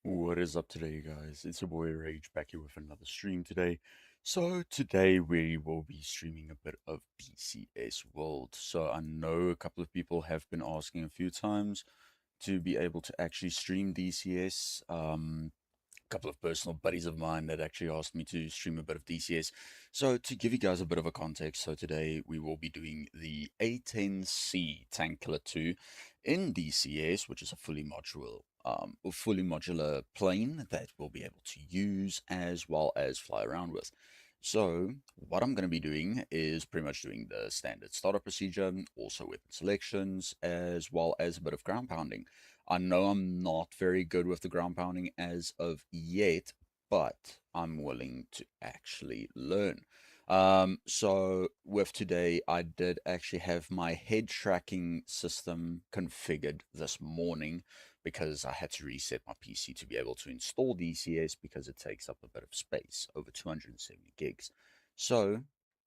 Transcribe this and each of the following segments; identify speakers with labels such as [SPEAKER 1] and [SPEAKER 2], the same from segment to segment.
[SPEAKER 1] What is up today, guys? It's your boy Rage back here with another stream today. So today we will be streaming a bit of DCS World. So I know a couple of people have been asking a few times to be able to actually stream DCS. A couple of personal buddies of mine that actually asked me to stream a bit of DCS. So to give you guys a bit of a context, so today we will be doing the A10C Tank Killer 2 in DCS, which is a fully modular plane that we'll be able to use as well as fly around with. So what I'm going to be doing is pretty much doing the standard startup procedure, also weapon selections, as well as a bit of ground pounding. I know I'm not very good with the ground pounding as of yet, but I'm willing to actually learn. So with today, I did actually have my head tracking system configured this morning because I had to reset my PC to be able to install DCS because it takes up a bit of space, over 270 gigs. So,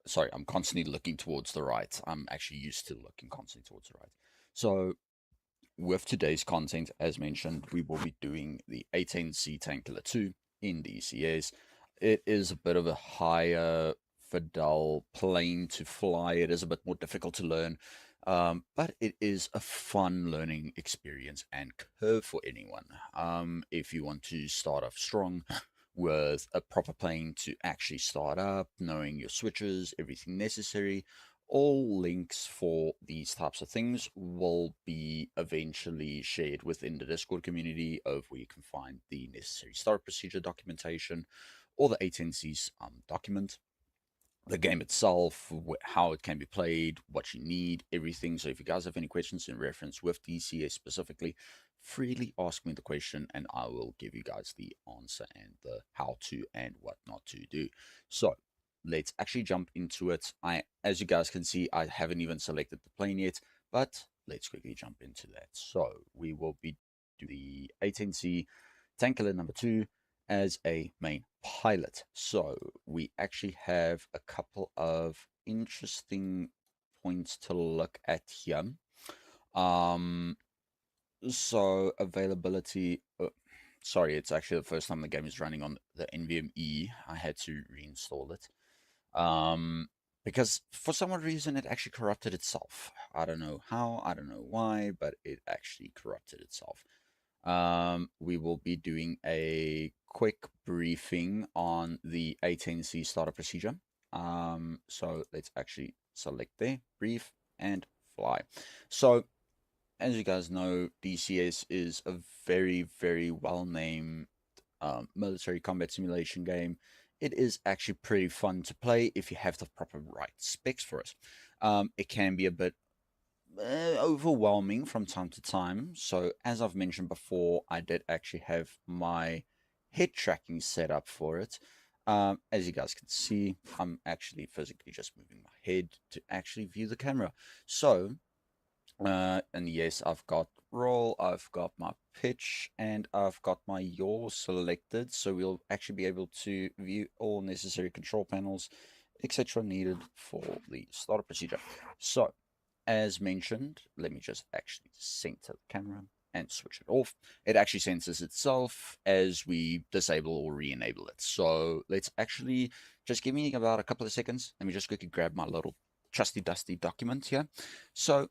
[SPEAKER 1] sorry, I'm constantly looking towards the right. I'm actually used to looking constantly towards the right. So with today's content, as mentioned, we will be doing the 18C Tank Killer 2 in DCS. It is a bit of a higher Fidel plane to fly. It is a bit more difficult to learn, but it is a fun learning experience and curve for anyone. If you want to start off strong with a proper plane to actually start up, knowing your switches, everything necessary, all links for these types of things will be eventually shared within the Discord community of where you can find the necessary start procedure documentation or the ATNC's document, the game itself, how it can be played, what you need, everything. So if you guys have any questions in reference with DCS specifically, freely ask me the question and I will give you guys the answer and the how to and what not to do. So let's actually jump into it. As you guys can see, I haven't even selected the plane yet, but let's quickly jump into that. So we will be doing the 18C Tank Killer number 2 as a main pilot. So we actually have a couple of interesting points to look at here. So availability, sorry, it's actually the first time the game is running on the NVMe. I had to reinstall it. Because for some reason it actually corrupted itself. I don't know how, I don't know why, but it actually corrupted itself. We will be doing a quick briefing on the 18C starter procedure. So let's actually select there, brief, and fly. So as you guys know, DCS is a very, very well-named military combat simulation game. It is actually pretty fun to play if you have the proper right specs for it. It can be a bit overwhelming from time to time. So as I've mentioned before, I did actually have my head tracking set up for it. As you guys can see, I'm actually physically just moving my head to actually view the camera. So, and yes, I've got roll, I've got my pitch, and I've got my yaw selected. So we'll actually be able to view all necessary control panels, etc. needed for the starter procedure. So as mentioned, let me just actually center the camera and switch it off. It actually senses itself as we disable or re-enable it. So let's actually just give me about a couple of seconds. Let me just quickly grab my little trusty dusty document here. So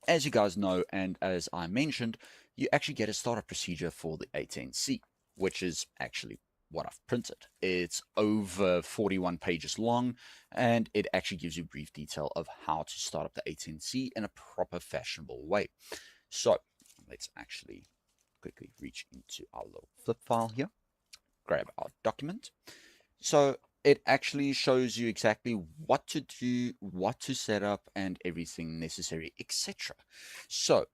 [SPEAKER 1] as you guys know, and as I mentioned, you actually get a startup procedure for the 18C, which is actually what I've printed. It's over 41 pages long, and it actually gives you brief detail of how to start up the 18C in a proper fashionable way. So let's actually quickly reach into our little flip file here, grab our document. So it actually shows you exactly what to do, what to set up, and everything necessary, etc. So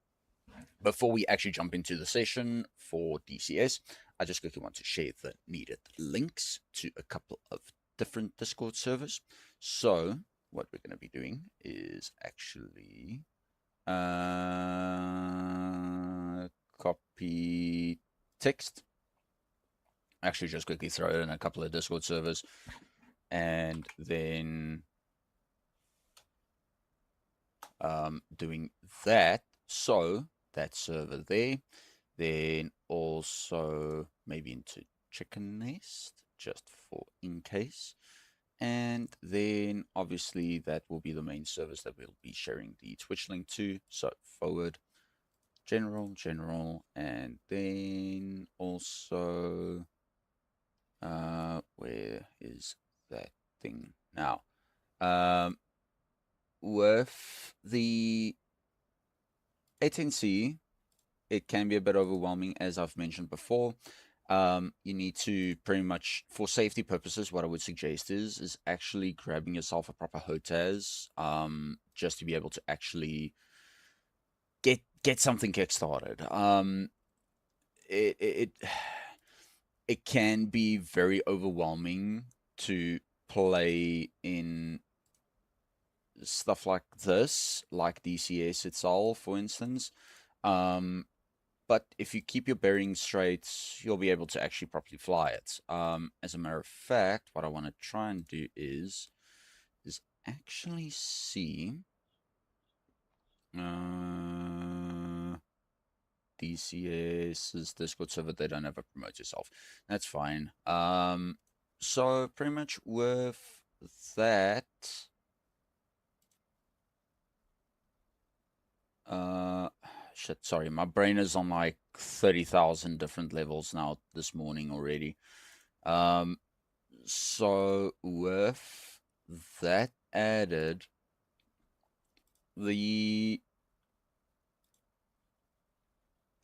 [SPEAKER 1] before we actually jump into the session for DCS, I just quickly want to share the needed links to a couple of different Discord servers. So what we're going to be doing is actually copy text. Actually, just quickly throw it in a couple of Discord servers, and then doing that. So that server there. Then also maybe into chicken nest, just for in case. And then obviously that will be the main service that we'll be sharing the Twitch link to. So forward, general, and then also, where is that thing now? With the 18C, it can be a bit overwhelming, as I've mentioned before. You need to pretty much, for safety purposes, what I would suggest is actually grabbing yourself a proper HOTAS, just to be able to actually get something kickstarted. It it can be very overwhelming to play in stuff like this, like DCS itself, for instance. Um, but if you keep your bearings straight, you'll be able to actually properly fly it. As a matter of fact, what I want to try and do is actually see DCS's Discord server. They don't ever promote yourself. That's fine. So pretty much with that, shit, sorry, my brain is on like 30,000 different levels now this morning already. So with that added, the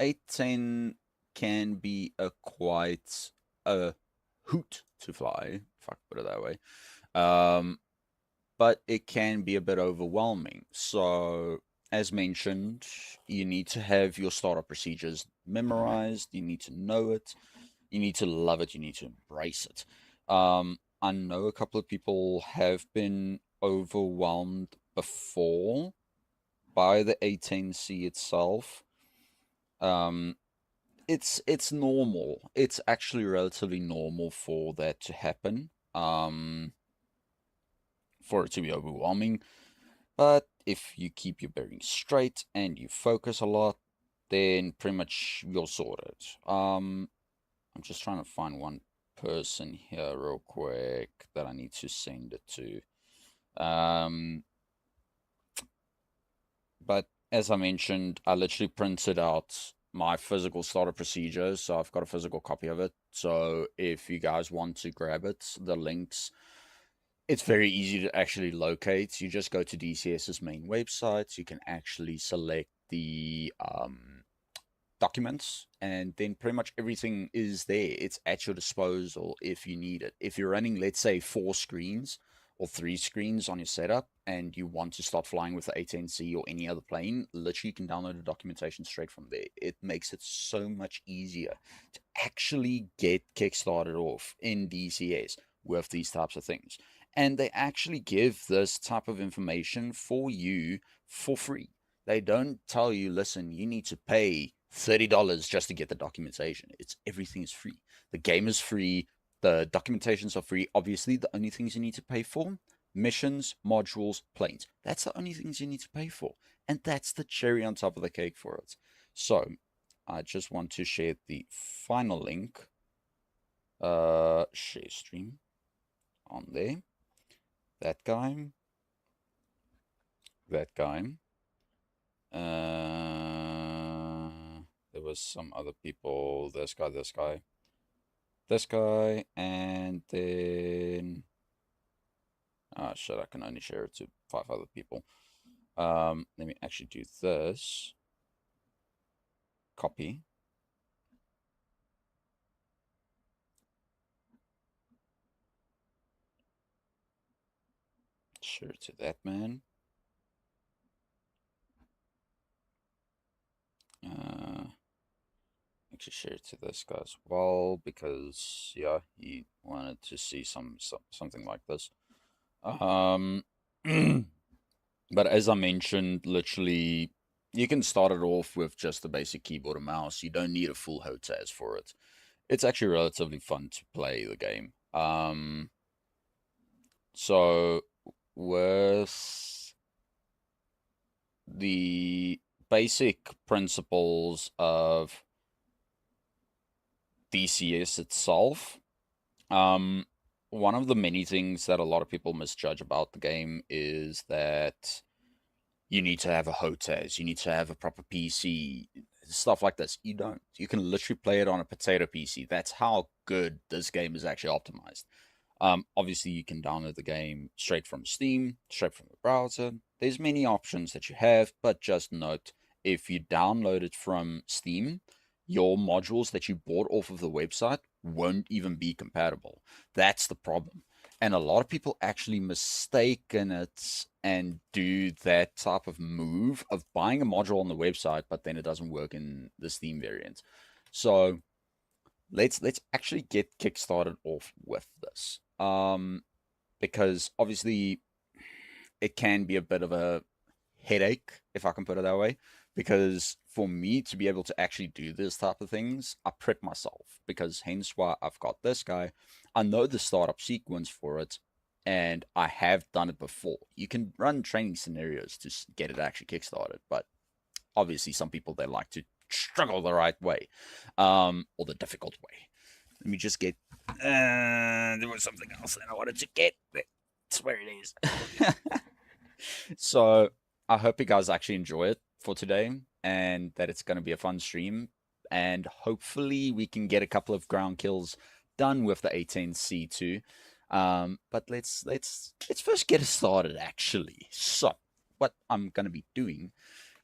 [SPEAKER 1] 810 can be a quite a hoot to fly, if I could put it that way. But it can be a bit overwhelming. So, as mentioned, you need to have your startup procedures memorized. You need to know it. You need to love it. You need to embrace it. I know a couple of people have been overwhelmed before by the 18C itself. It's normal. It's actually relatively normal for that to happen. For it to be overwhelming. But if you keep your bearings straight and you focus a lot, then pretty much you'll sort it. I'm just trying to find one person here real quick that I need to send it to. But as I mentioned, I literally printed out my physical starter procedure, so I've got a physical copy of it. So if you guys want to grab it, the links, it's very easy to actually locate. You just go to DCS's main website. You can actually select the documents, and then pretty much everything is there. It's at your disposal if you need it. If you're running, let's say, 4 screens or 3 screens on your setup and you want to start flying with the 18C or any other plane, literally you can download the documentation straight from there. It makes it so much easier to actually get kickstarted off in DCS with these types of things. And they actually give this type of information for you for free. They don't tell you, listen, you need to pay $30 just to get the documentation. It's everything is free. The game is free. The documentations are free. Obviously, the only things you need to pay for, missions, modules, planes. That's the only things you need to pay for. And that's the cherry on top of the cake for it. So I just want to share the final link. Share stream on there. That guy. That guy. There was some other people. This guy, this guy, and then shit, I can only share it to 5 other people. Let me actually do this. Copy. Share it to that man. Actually share it to this guy as well, because yeah, he wanted to see something like this. But as I mentioned, literally, you can start it off with just the basic keyboard and mouse. You don't need a full HOTAS for it. It's actually relatively fun to play the game. So with the basic principles of DCS itself, one of the many things that a lot of people misjudge about the game is that you need to have a HOTAS, you need to have a proper PC, stuff like this. You don't. You can literally play it on a potato PC. That's how good this game is actually optimized. Obviously, you can download the game straight from Steam, straight from the browser. There's many options that you have, but just note, if you download it from Steam, your modules that you bought off of the website won't even be compatible. That's the problem. And a lot of people actually mistaken it and do that type of move of buying a module on the website, but then it doesn't work in the Steam variant. So let's actually get kickstarted off with this. Because obviously it can be a bit of a headache, if I can put it that way. Because for me to be able to actually do this type of things, I prep myself. Because hence why I've got this guy. I know the startup sequence for it, and I have done it before. You can run training scenarios to get it actually kickstarted, but obviously some people, they like to struggle the right way, or the difficult way. Let me just get. There was something else that I wanted to get. That's where it is. So I hope you guys actually enjoy it for today, and that it's going to be a fun stream. And hopefully we can get a couple of ground kills done with the 18C2. But let's first get it started actually. So what I'm going to be doing,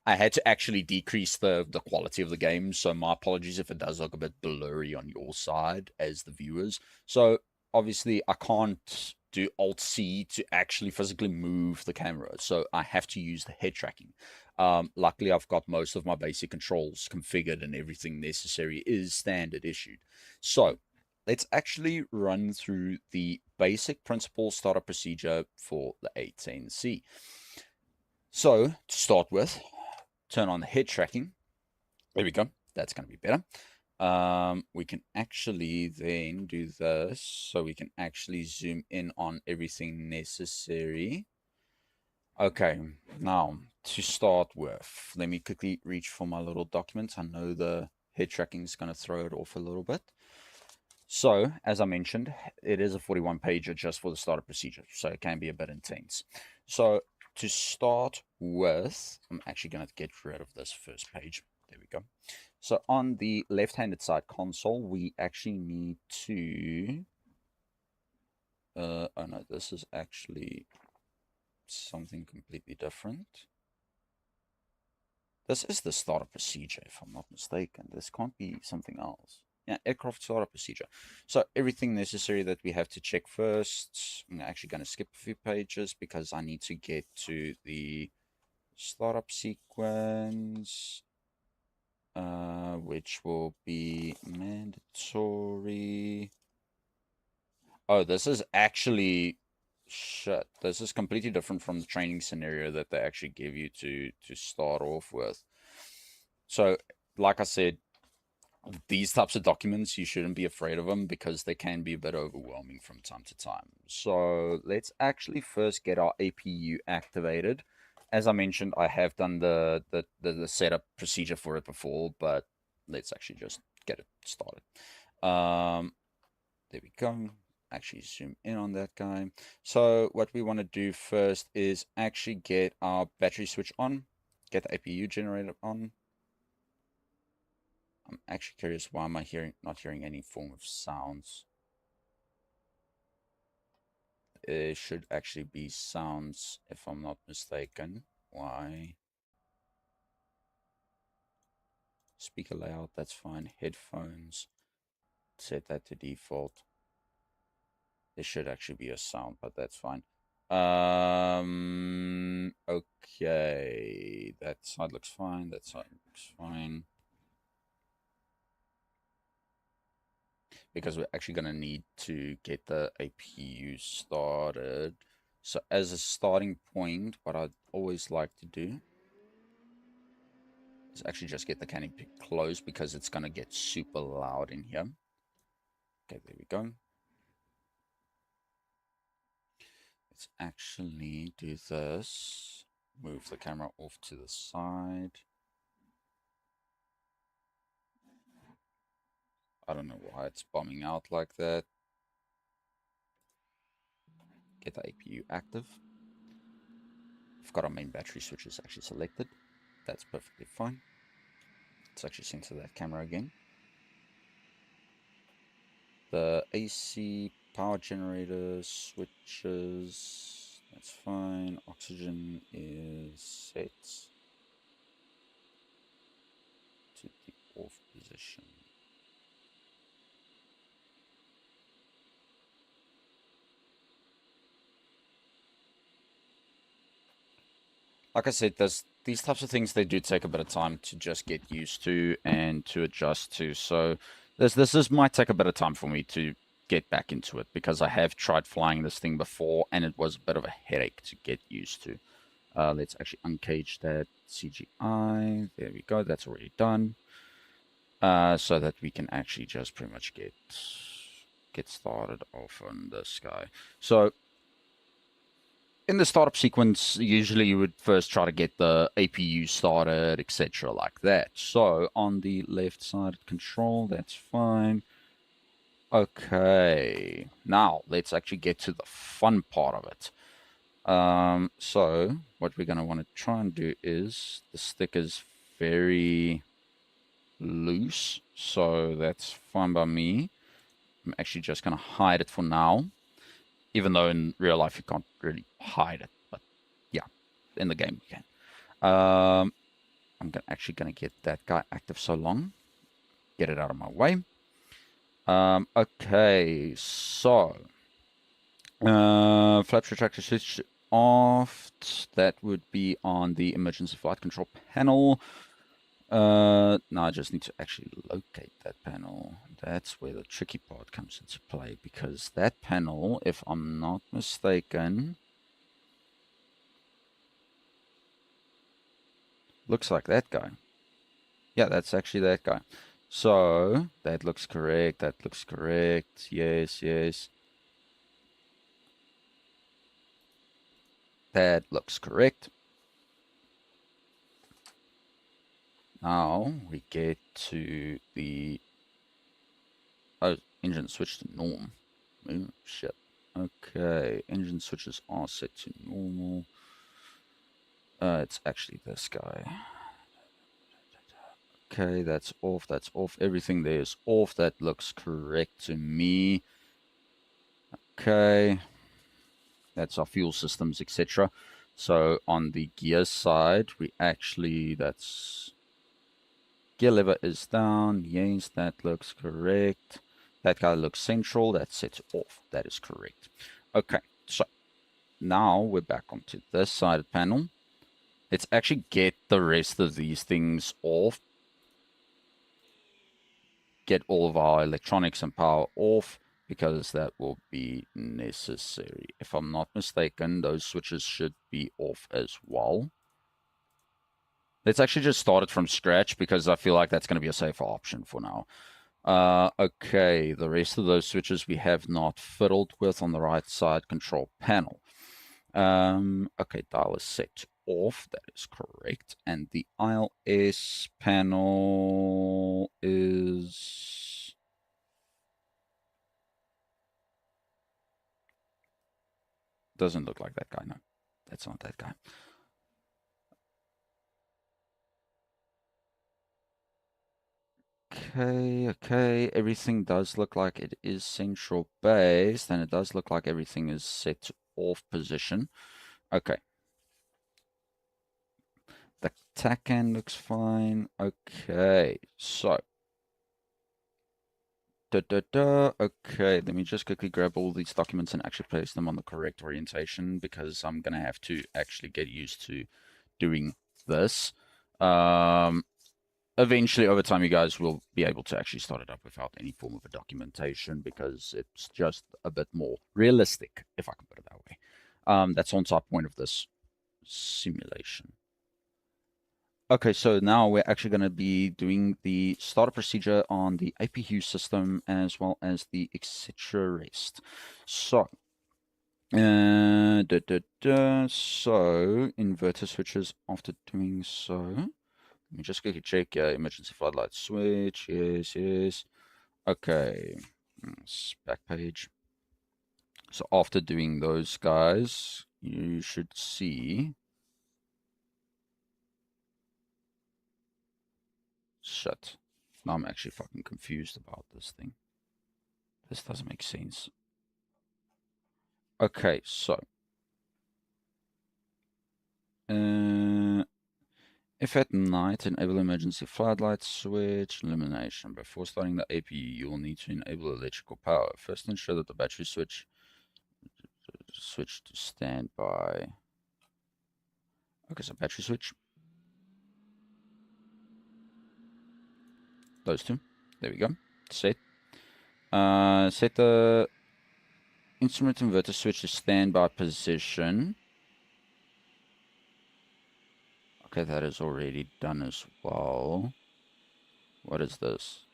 [SPEAKER 1] I had to actually decrease the quality of the game, so my apologies if it does look a bit blurry on your side as the viewers. So obviously I can't do Alt-C to actually physically move the camera, so I have to use the head tracking. Luckily, I've got most of my basic controls configured and everything necessary is standard issued. So let's actually run through the basic principle startup procedure for the 18C. So to start with, turn on the head tracking. There we go. That's going to be better. We can actually then do this, so we can actually zoom in on everything necessary. Okay, now to start with, let me quickly reach for my little document. I know the head tracking is going to throw it off a little bit. So, as I mentioned, it is a 41-pager just for the startup procedure, so it can be a bit intense. So, to start with, I'm actually going to get rid of this first page. There we go. So, on the left-handed side console, we actually need to... oh no, this is actually something completely different. This is the startup procedure, if I'm not mistaken. This can't be something else. Yeah, aircraft startup procedure. So everything necessary that we have to check first. I'm actually going to skip a few pages because I need to get to the startup sequence, which will be mandatory. Oh, this is actually... Shit, this is completely different from the training scenario that they actually give you to start off with. So, like I said, these types of documents, you shouldn't be afraid of them because they can be a bit overwhelming from time to time. So let's actually first get our APU activated. As I mentioned, I have done the setup procedure for it before, but let's actually just get it started. There we go. Actually zoom in on that guy. So what we want to do first is actually get our battery switch on, get the APU generator on. I'm actually curious, why am I not hearing any form of sounds? It should actually be sounds, if I'm not mistaken. Why? Speaker layout, that's fine. Headphones, set that to default. There should actually be a sound, but that's fine. Okay. That side looks fine. That side looks fine. Because we're actually going to need to get the APU started. So as a starting point, what I'd always like to do is actually just get the canopy closed because it's going to get super loud in here. Okay, there we go. Let's actually do this. Move the camera off to the side. I don't know why it's bombing out like that. Get the APU active. We've got our main battery switches actually selected. That's perfectly fine. Let's actually center that camera again. The AC power generator switches, that's fine. Oxygen is set to the off position. Like I said, these types of things, they do take a bit of time to just get used to and to adjust to. So this might take a bit of time for me to get back into it, because I have tried flying this thing before and it was a bit of a headache to get used to. Let's actually uncage that CGI. There we go. That's already done. So that we can actually just pretty much get started off on this guy. So in the startup sequence, usually you would first try to get the APU started, etc., like that. So on the left side control, that's fine. Okay, now let's actually get to the fun part of it. So what we're going to want to try and do is, the stick is very loose, so that's fine by me. I'm actually just going to hide it for now, even though in real life you can't really hide it, but yeah, in the game you can. I'm actually going to get that guy active so long. Get it out of my way. Okay, so flaps retractor switch off. That would be on the emergency flight control panel. Now I just need to actually locate that panel. That's where the tricky part comes into play, because that panel, if I'm not mistaken, looks like that guy. Yeah, that's actually that guy. So that looks correct. That looks correct. Yes, yes. That looks correct. Now we get to the engine switch to norm. Oh, shit. Okay, engine switches are set to normal. It's actually this guy. Okay, that's off, that's off. Everything there is off. That looks correct to me. Okay. That's our fuel systems, etc. So on the gear side, we actually, that's gear lever is down. Yes, that looks correct. That guy looks central. That's set off. That is correct. Okay, so now we're back onto this side panel. Let's actually get the rest of these things off. Get all of our electronics and power off, because that will be necessary. If I'm not mistaken, those switches should be off as well. Let's actually just start it from scratch, because I feel like that's going to be a safer option for now. Okay, the rest of those switches we have not fiddled with on the right side control panel. Okay, dial is set off. That is correct. And the ILS panel is... doesn't look like that guy. No, that's not that guy. Okay, everything does look like it is central based, and it does look like everything is set to off position. Okay. The TACAN looks fine. Okay, so. Okay, let me just quickly grab all these documents and actually place them on the correct orientation, because I'm going to have to actually get used to doing this. Eventually, over time, you guys will be able to actually start it up without any form of a documentation, because it's just a bit more realistic, if I can put it that way. That's on top point of this simulation. Okay, so now we're actually going to be doing the startup procedure on the APU system, as well as the etc. rest. So, so inverter switches after doing so. Let me just quickly check emergency floodlight switch. Yes, yes. Okay, back page. So after doing those guys, you should see. Shit. Now I'm actually fucking confused about this thing. This doesn't make sense. Okay, so. If at night, enable emergency floodlight switch illumination. Before starting the APU, you will need to enable electrical power. First, ensure that the battery switch to standby. Okay, so battery switch. Those two. There we go. Set. Set the instrument inverter switch to standby position. Okay, that is already done as well. What is this?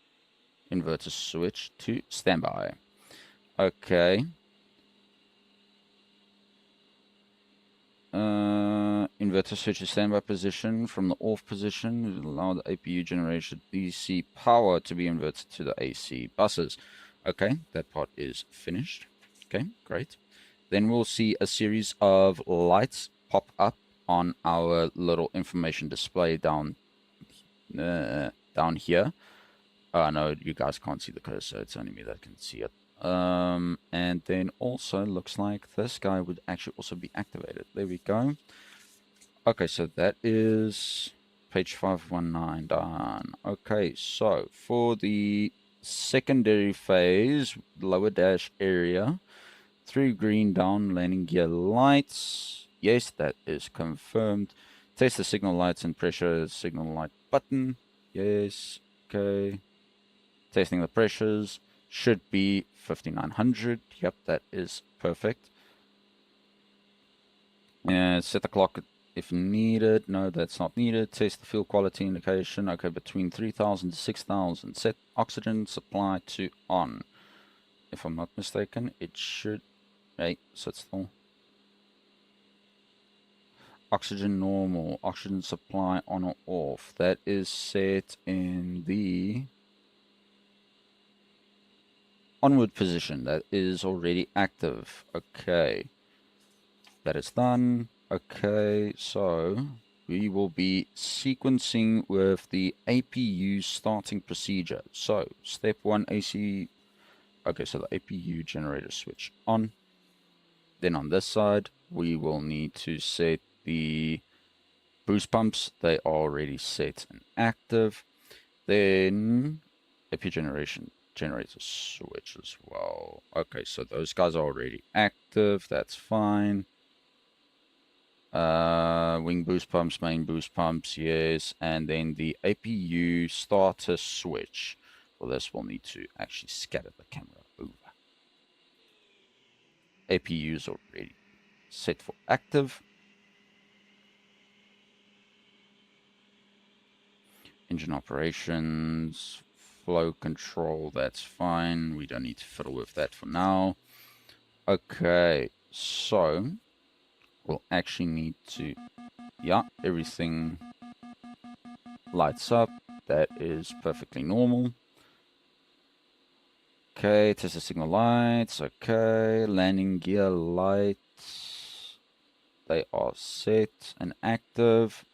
[SPEAKER 1] Inverter switch to standby. Okay. Inverter switch to standby position from the off position. Allow the APU generation DC power to be inverted to the AC buses. Okay, that part is finished. Okay, great. Then we'll see a series of lights pop up on our little information display down here. No, you guys can't see the cursor. It's only me that can see it. And then also looks like this guy would actually also be activated. There we go. Okay, so that is page 519 done. Okay, so for the secondary phase, lower dash area, 3 green down landing gear lights. Yes, that is confirmed. Test the signal lights and pressure signal light button. Yes, okay. Testing the pressures. Should be 5900. Yep, that is perfect. Set the clock if needed. No, that's not needed. Test the fuel quality indication. Okay, between 3000 to 6000. Set oxygen supply to on. If I'm not mistaken, it should. Hey, sit still. Oxygen normal. Oxygen supply on or off. That is set in the onward position. That is already active. Okay. That is done. Okay, so we will be sequencing with the APU starting procedure. So step 1 AC. Okay, so the APU generator switch on. Then on this side, we will need to set the boost pumps. They are already set and active. Then APU generator switch as well. Okay, so those guys are already active. That's fine. Wing boost pumps, main boost pumps, yes. And then the APU starter switch. For this, we'll need to actually scatter the camera over. APU is already set for active. Engine operations, flow control, that's fine. We don't need to fiddle with that for now. Okay, so we'll actually need to, yeah, everything lights up. That is perfectly normal. Okay, test the signal lights. Okay, landing gear lights. They are set and active.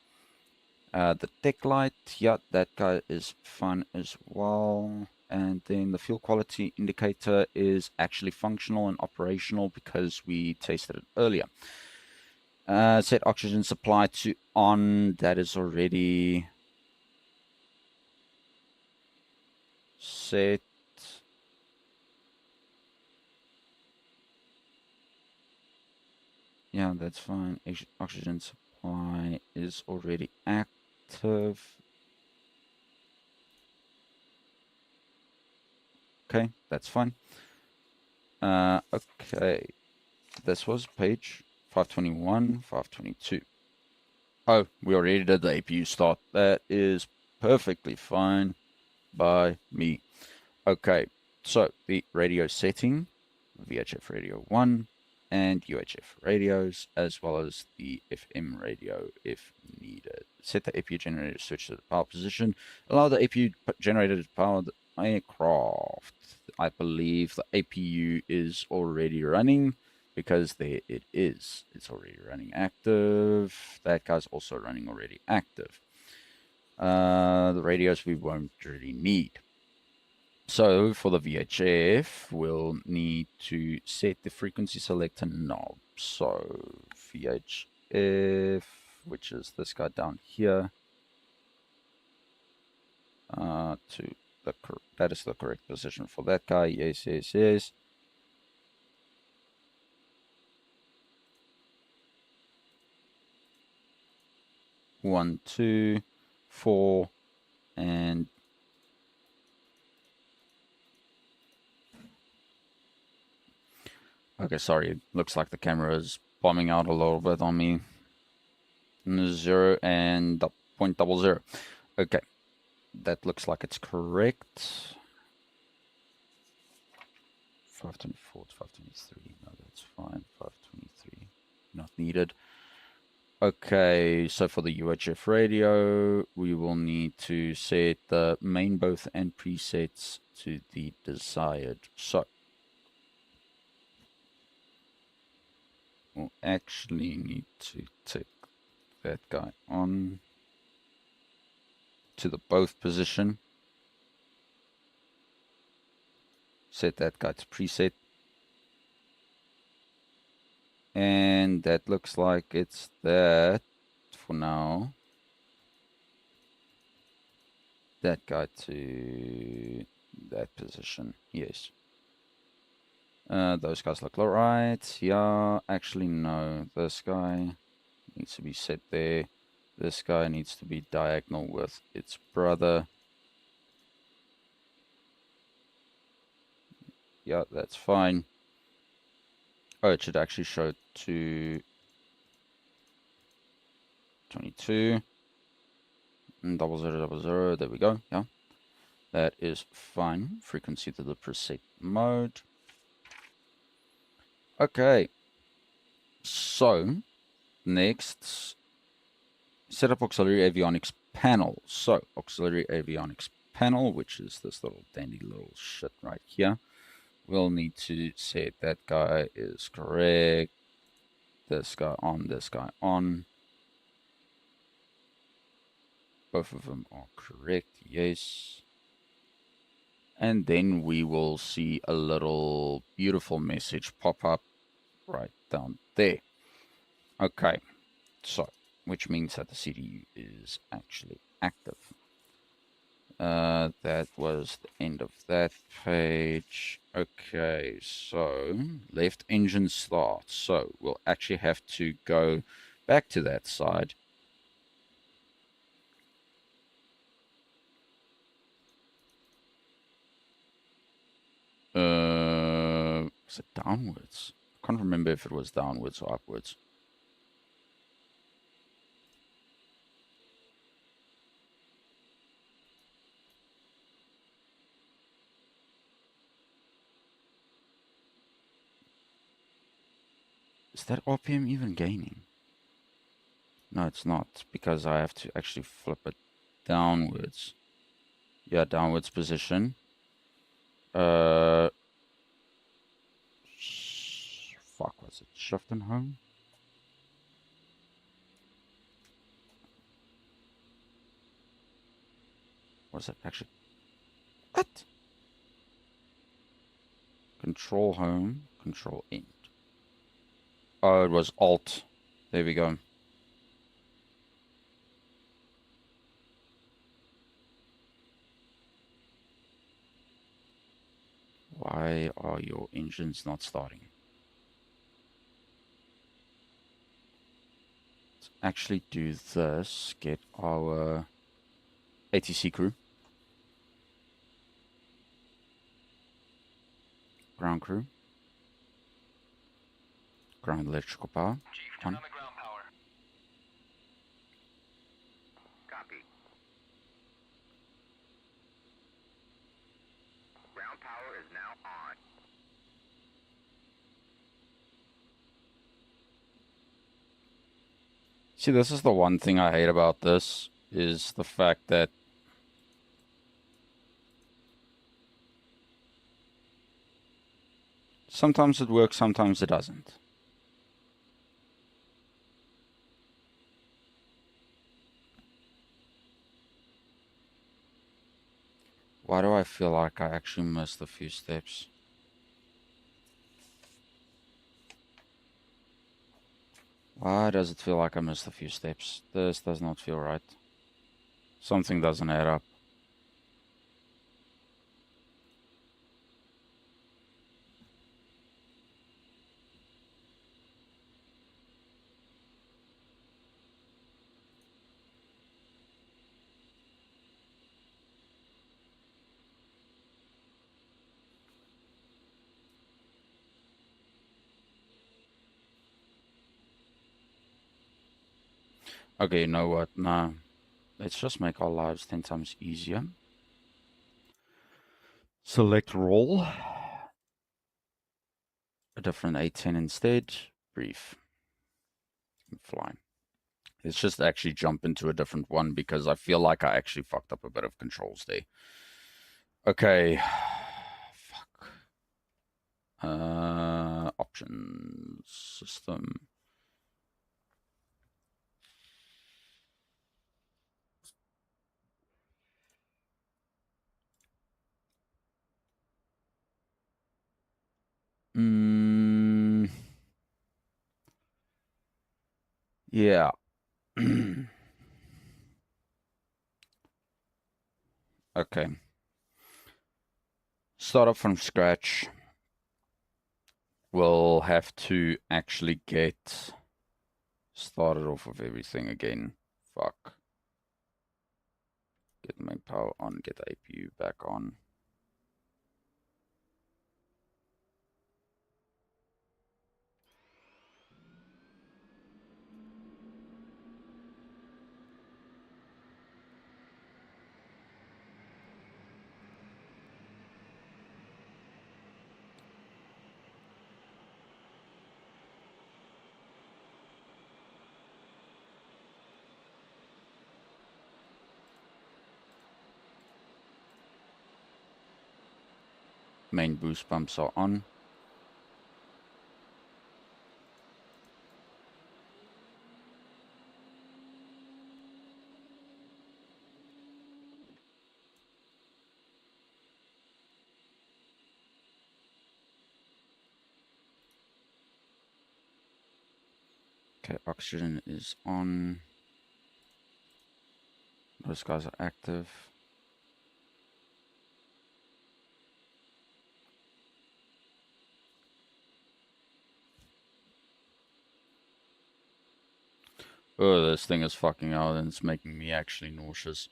[SPEAKER 1] The deck light, yeah, that guy is fun as well. And then the fuel quality indicator is actually functional and operational because we tested it earlier. Set oxygen supply to on. That is already set. Yeah, that's fine. Oxygen supply is already active. Okay, that's fine. Okay, this was page 521, 522. Oh, we already did the APU start. That is perfectly fine by me. Okay, so the radio setting, VHF radio 1 and UHF radios, as well as the FM radio if needed. Set the APU generator switch to the power position. Allow the APU generator to power aircraft. I believe the APU is already running because there it is. It's already running active. That guy's also running already active. The radios we won't really need. So for the VHF, we'll need to set the frequency selector knob. So VHF, which is this guy down here, to that is the correct position for that guy. Yes, yes, yes. One, two, four, and okay, sorry. It looks like the camera is bombing out a little bit on me. 0 and 0.00. Okay, that looks like it's correct. 524 to 523. No, that's fine. 523. Not needed. Okay, so for the UHF radio, we will need to set the main, both, and presets to the desired. So we'll actually need to take that guy on to the both position. Set that guy to preset. And that looks like it's that for now. That guy to that position. Yes. Those guys look alright. Yeah, actually no. This guy needs to be set there. This guy needs to be diagonal with its brother. Yeah, that's fine. Oh, it should actually show to 22 and 0000. There we go. Yeah, that is fine. Frequency to the preset mode. Okay. So next, set up auxiliary avionics panel. So auxiliary avionics panel, which is this little dandy little shit right here. We'll need to set that guy is correct. This guy on, this guy on. Both of them are correct, yes. And then we will see a little beautiful message pop up right down there. Okay, so which means that the CDU is actually active. That was the end of that page. Okay, so left engine start. So we'll actually have to go back to that side. Was it downwards? I can't remember if it was downwards or upwards. Is that RPM even gaining? No, it's not, because I have to actually flip it downwards. Yeah, downwards position. Fuck, was it shift and home? Was it actually... What? Control home, control end. Oh, it was alt. There we go. Why are your engines not starting? Let's actually do this. Get our ATC crew. Ground crew. Ground electrical power.
[SPEAKER 2] Chief, turn on the ground power. Copy. Ground power is now on.
[SPEAKER 1] See, this is the one thing I hate about this, is the fact that Sometimes it works, sometimes it doesn't. Why do I feel like I actually missed a few steps? Why does it feel like I missed a few steps? This does not feel right. Something doesn't add up. Okay, you know what? No. Let's just make our lives 10 times easier. Select roll. A different A10 instead. Brief. Fly. Let's just actually jump into a different one because I feel like I actually fucked up a bit of controls there. Okay. Fuck. Options. System. Yeah. Okay. Start up from scratch. We'll have to actually get started off of everything again. Fuck. Get main power on, get APU back on. Main boost pumps are on. Okay, oxygen is on. Those guys are active. Oh, this thing is fucking out and it's making me actually nauseous.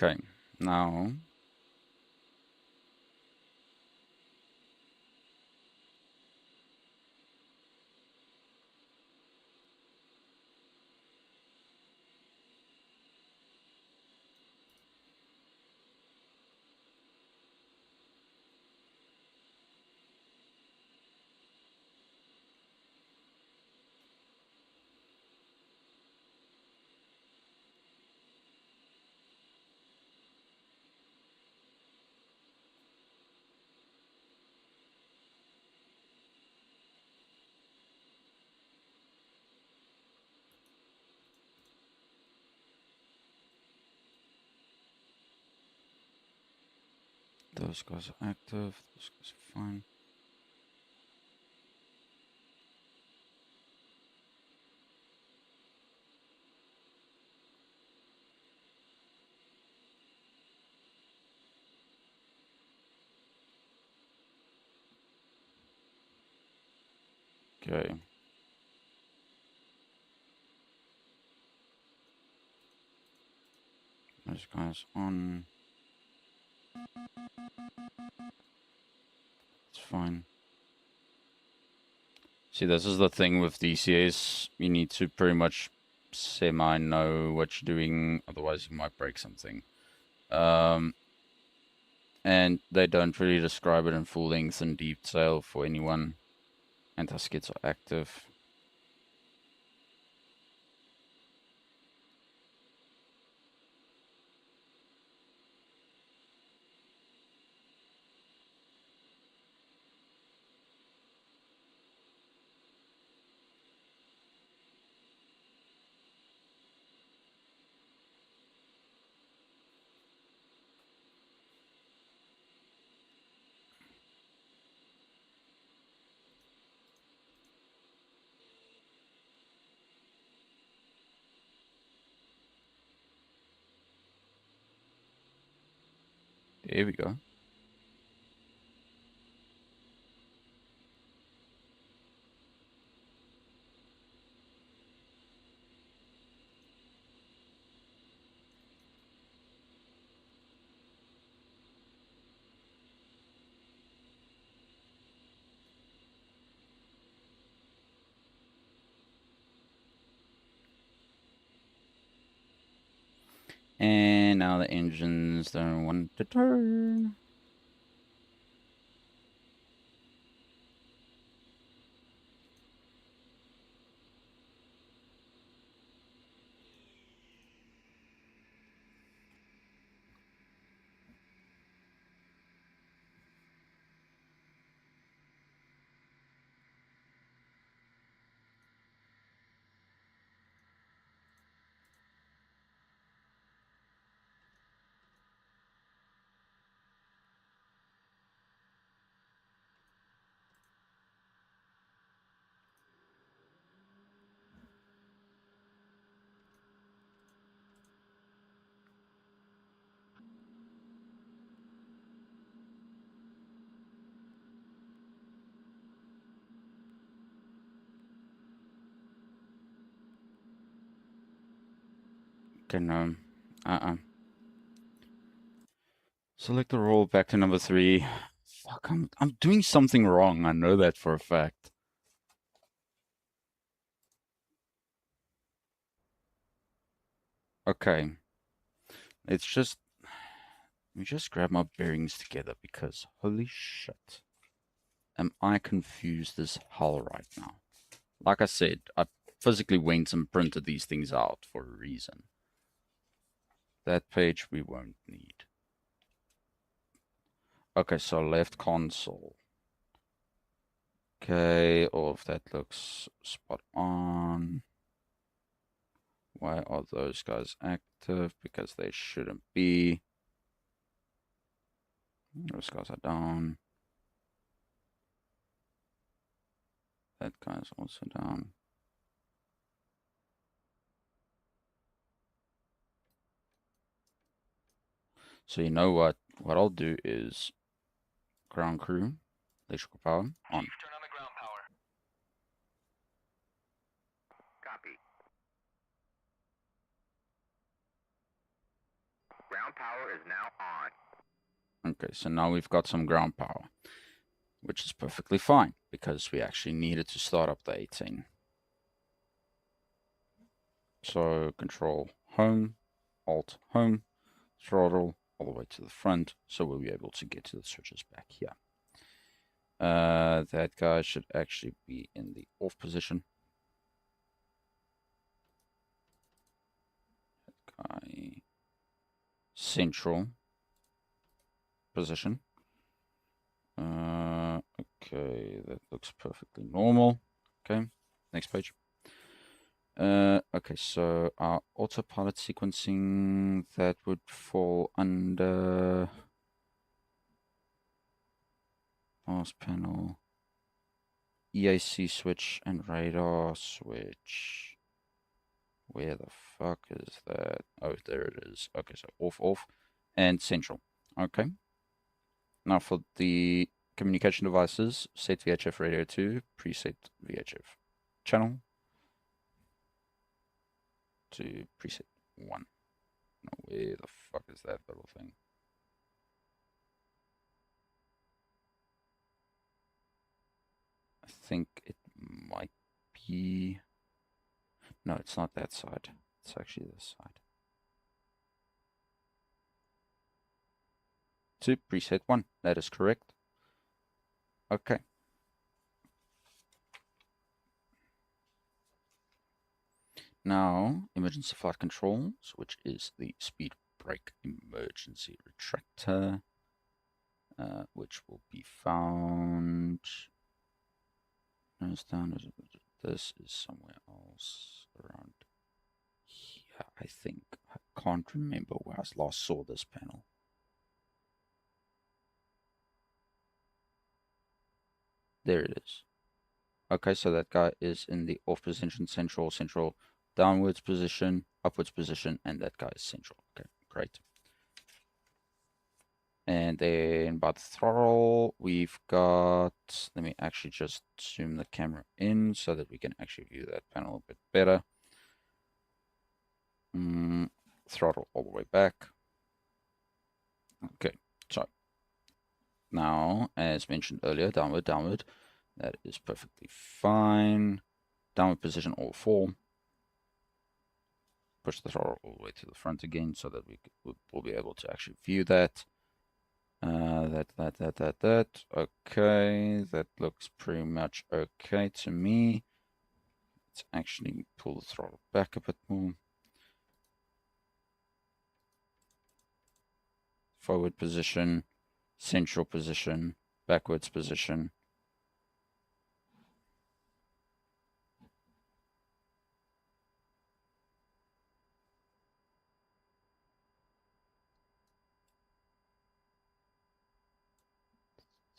[SPEAKER 1] Okay, now those guys are active. Those guys are fine. Okay. Those guys on. It's fine. See, this is the thing with DCS. You need to pretty much semi-know what you're doing, otherwise you might break something. And they don't really describe it in full length and detail for anyone. Anti-skids are active. There we go. And now the engines don't want to turn. Okay, no. Select the roll back to number 3. Fuck, I'm doing something wrong. I know that for a fact. Okay. Let me just grab my bearings together because holy shit. Am I confused as hell right now? Like I said, I physically went and printed these things out for a reason. That page we won't need. Okay, so left console. Okay, all of that looks spot on. Why are those guys active? Because they shouldn't be. Those guys are down. That guy's also down. So you know what? What I'll do is ground crew, electrical power on.
[SPEAKER 2] Chief, turn on the ground power. Copy. Ground power is now on.
[SPEAKER 1] Okay, so now we've got some ground power, which is perfectly fine because we actually needed to start up the 18. So control home, alt home, throttle all the way to the front, so we'll be able to get to the switches back here. That guy should actually be in the off position. That guy central position. Okay, that looks perfectly normal. Okay, next page. Okay, so our autopilot sequencing, that would fall under mask panel, EAC switch, and radar switch. Where the fuck is that? Oh, there it is. Okay, so off, and central. Okay. Now for the communication devices, set VHF radio 2, preset VHF channel to preset 1. Now, where the fuck is that little thing? I think it might be... No, it's not that side. It's actually this side. To preset 1. That is correct. Okay. Now, emergency flight controls, which is the speed brake emergency retractor, which will be found. Nose down. This is somewhere else around here, I think. I can't remember where I last saw this panel. There it is. Okay, so that guy is in the off position, central, downwards position, upwards position, and that guy is central. Okay, great. And then by the throttle, we've got, let me actually just zoom the camera in so that we can actually view that panel a bit better. Throttle all the way back. Okay, so now, as mentioned earlier, downward. That is perfectly fine. Downward position, all 4. Push the throttle all the way to the front again so that we'll be able to actually view that. That. Okay, that looks pretty much okay to me. Let's actually pull the throttle back a bit more. Forward position, central position, backwards position.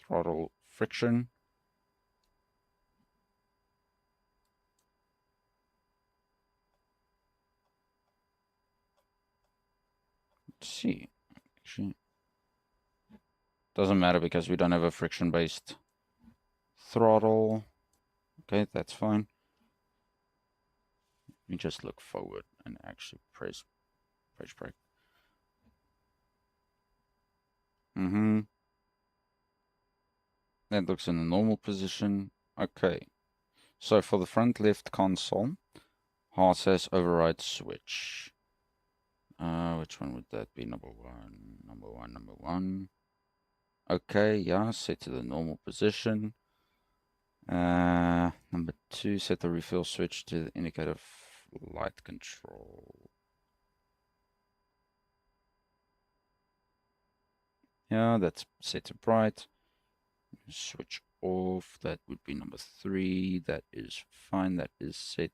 [SPEAKER 1] Throttle friction. Let's see. Actually, doesn't matter because we don't have a friction-based throttle. Okay, that's fine. Let me just look forward and actually press brake. That looks in the normal position. Okay. So for the front left console, HRSS override switch. Which one would that be? Number one. Okay, yeah, set to the normal position. Number 2, set the refill switch to the indicator light control. Yeah, that's set to bright. Switch off, that would be number 3. That is fine. That is set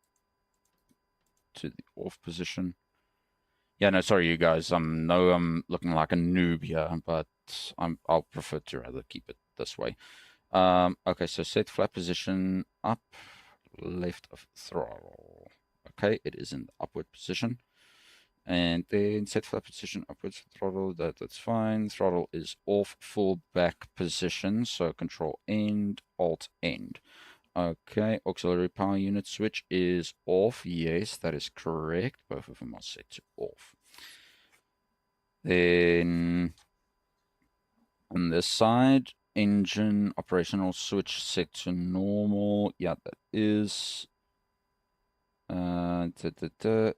[SPEAKER 1] to the off position. Yeah, no, sorry, you guys. No, I'm looking like a noob here, but I'll prefer to rather keep it this way. Okay, so set flat position up, left of throttle. Okay, it is in the upward position. And then set flat position upwards throttle, that's fine. Throttle is off, full back position, so control end, alt end. Okay, auxiliary power unit switch is off. Yes, that is correct. Both of them are set to off. Then on this side, engine operational switch set to normal. Yeah, that is.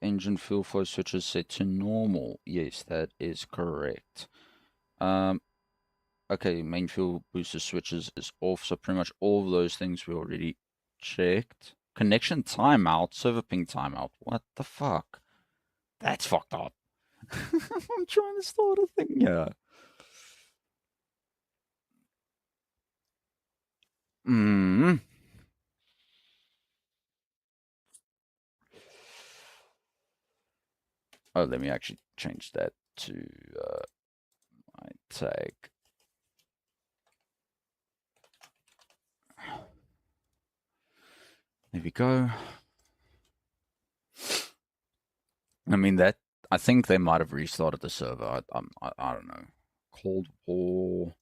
[SPEAKER 1] Engine fuel flow switches set to normal. Yes, that is correct. Okay, main fuel booster switches is off, so pretty much all of those things we already checked. Connection timeout, server ping timeout. What the fuck? That's fucked up. I'm trying to start a thing here. Oh, let me actually change that to my tag. There we go. I mean, I think they might have restarted the server. I don't know. Cold War.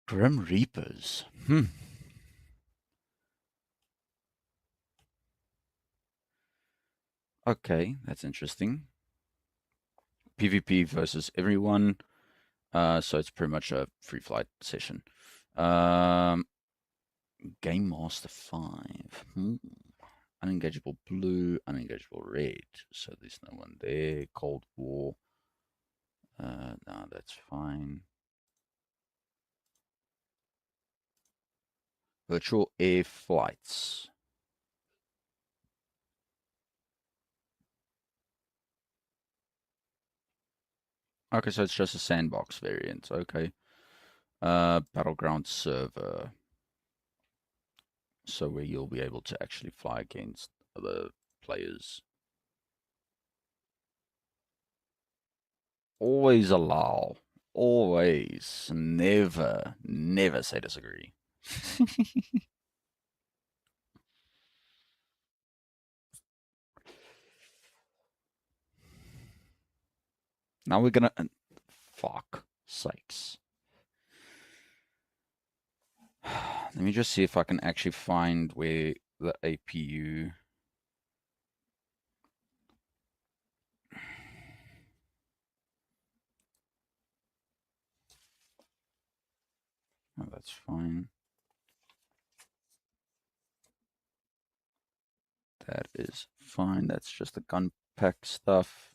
[SPEAKER 1] Grim Reapers. Okay, that's interesting. PvP versus everyone. So it's pretty much a free flight session. Game Master 5. Unengageable blue, unengageable red. So there's no one there. Cold War. No, that's fine. Virtual air flights. Okay, so it's just a sandbox variant. Okay. Battleground server. So where you'll be able to actually fly against other players. Always allow. Always. Never, never say disagree. Now we're gonna... fuck sakes. Let me just see if I can actually find where the APU... Oh, that's fine. That is fine. That's just the gun pack stuff.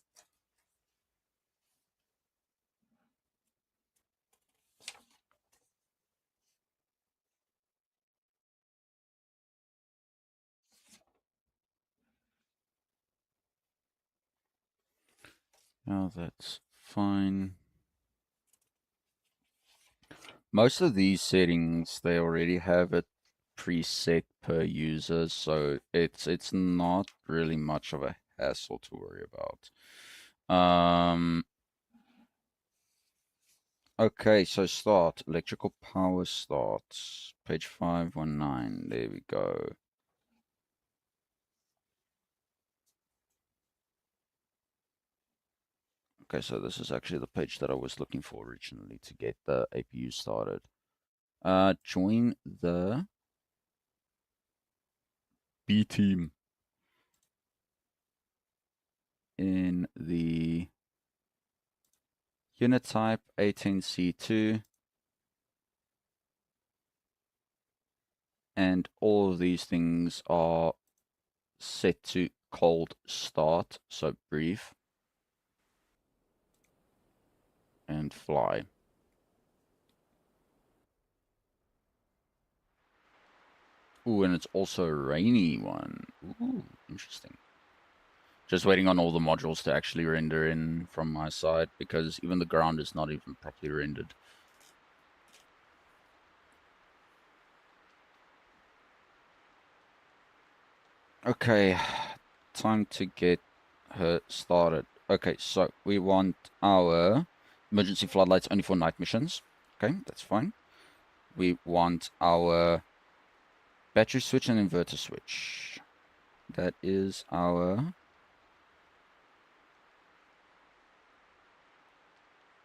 [SPEAKER 1] Oh, that's fine. Most of these settings, they already have it preset per user, so it's not really much of a hassle to worry about. Okay, so start. Electrical power starts. Page 519. There we go. Okay, so this is actually the page that I was looking for originally to get the APU started. Join the B team in the unit type 18C2. And all of these things are set to cold start, so breathe and fly. Ooh, and it's also a rainy one. Ooh, interesting. Just waiting on all the modules to actually render in from my side, because even the ground is not even properly rendered. Okay, time to get her started. Okay, so we want our emergency floodlights only for night missions. Okay, that's fine. We want our battery switch and inverter switch. That is our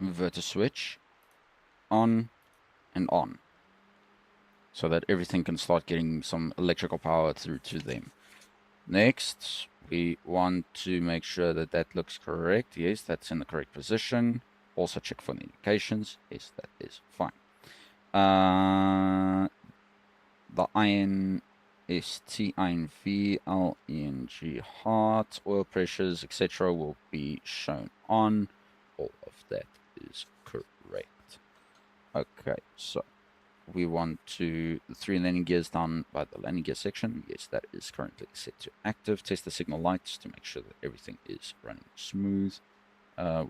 [SPEAKER 1] inverter switch on and on, so that everything can start getting some electrical power through to them. Next, we want to make sure that that looks correct. Yes, that's in the correct position. Also check for the indications. Yes, that is fine. The iron ST, iron V, LNG heart, oil pressures, etc. will be shown on. All of that is correct. Okay, so we want to the 3 landing gears down by the landing gear section. Yes, that is currently set to active. Test the signal lights to make sure that everything is running smooth,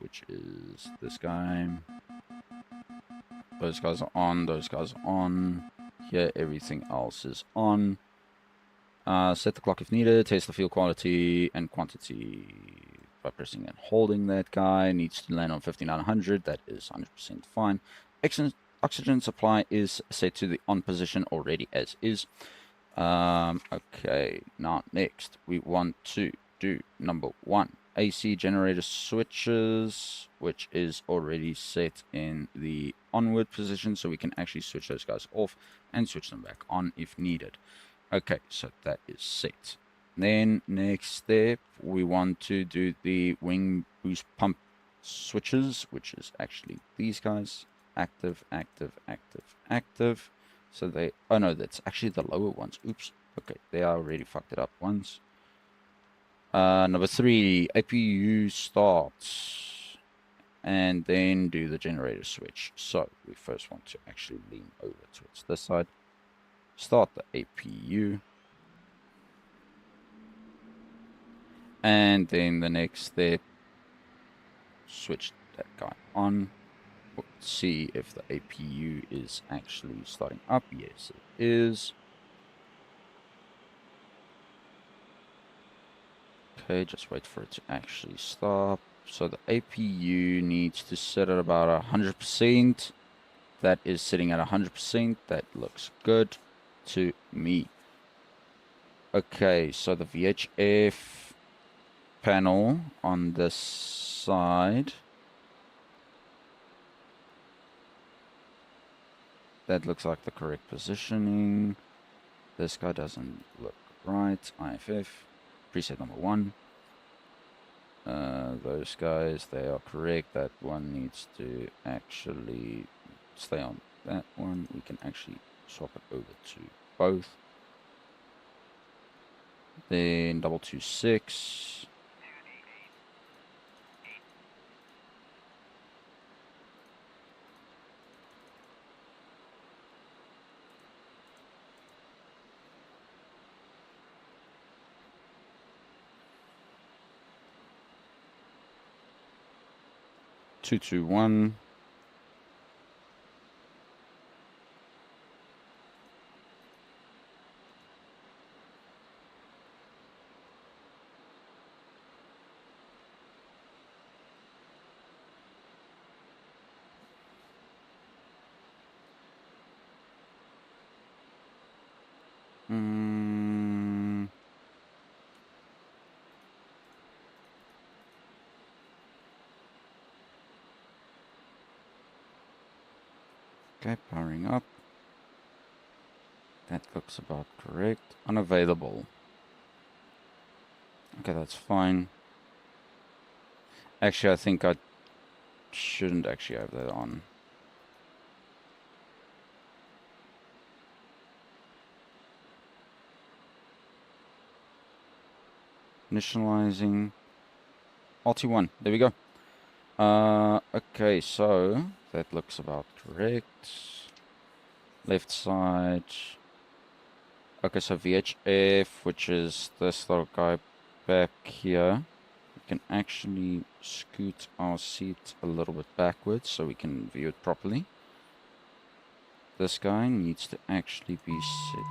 [SPEAKER 1] which is this guy. Those guys are on, those guys are on. Here, everything else is on. Set the clock if needed. Test the fuel quality and quantity by pressing and holding that guy. Needs to land on 5900. That is 100% fine. Oxygen supply is set to the on position already as is. Okay, now next we want to do number 1. AC generator switches, which is already set in the onward position, so we can actually switch those guys off and switch them back on if needed. Okay, so that is set. Then next step, we want to do the wing boost pump switches, which is actually these guys. Active, active, active, active. So they, oh no, that's actually the lower ones. Oops. Okay, they already fucked it up once. Number 3, APU starts. And then do the generator switch. So we first want to actually lean over towards this side. Start the APU. And then the next step, switch that guy on. We'll see if the APU is actually starting up. Yes, it is. Okay, just wait for it to actually stop. So the APU needs to sit at about 100%. That is sitting at 100%. That looks good to me. Okay, so the VHF panel on this side, that looks like the correct positioning. This guy doesn't look right. IFF, preset number 1. Those guys, they are correct. That one needs to actually stay on that one. We can actually swap it over to both. Then 226. Two, two, one. Okay, powering up. That looks about correct. Unavailable. Okay, that's fine. Actually, I think I shouldn't actually have that on. Initializing. Alt-1. There we go. Okay, so that looks about correct. Left side. Okay, so VHF, which is this little guy back here. We can actually scoot our seat a little bit backwards so we can view it properly. This guy needs to actually be set.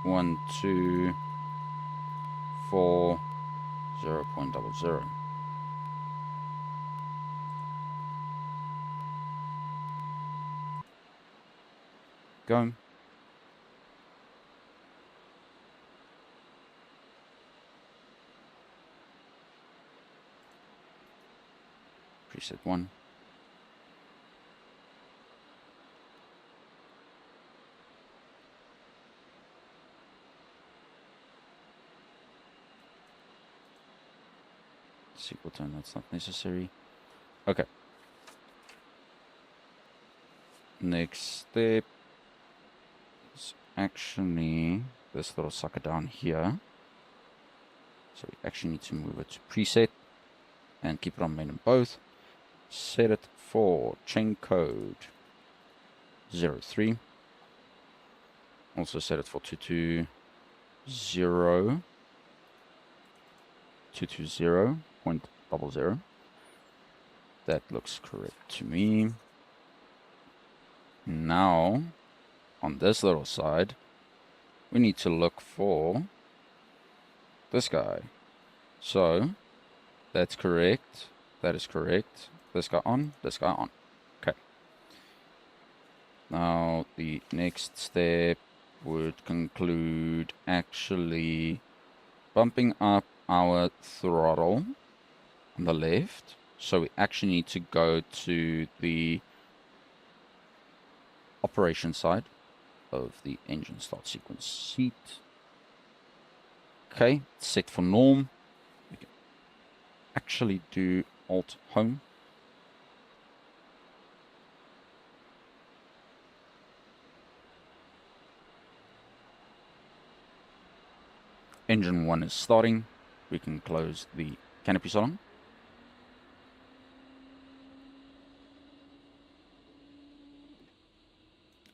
[SPEAKER 1] 1, 2, 4, 0.00. Go. Preset 1. Sequel time, that's not necessary. Okay. Next step is actually this little sucker down here. So we actually need to move it to preset and keep it on main and both. Set it for chain code 03. Also set it for 220. 220.00. That looks correct to me. Now, on this little side, we need to look for this guy. So, that's correct. That is correct. This guy on, this guy on. Okay. Now, the next step would conclude actually bumping up our throttle on the left. So we actually need to go to the operation side of the engine start sequence seat. Okay, set for norm. We can actually do Alt Home. Engine 1 is starting. We can close the canopy salon.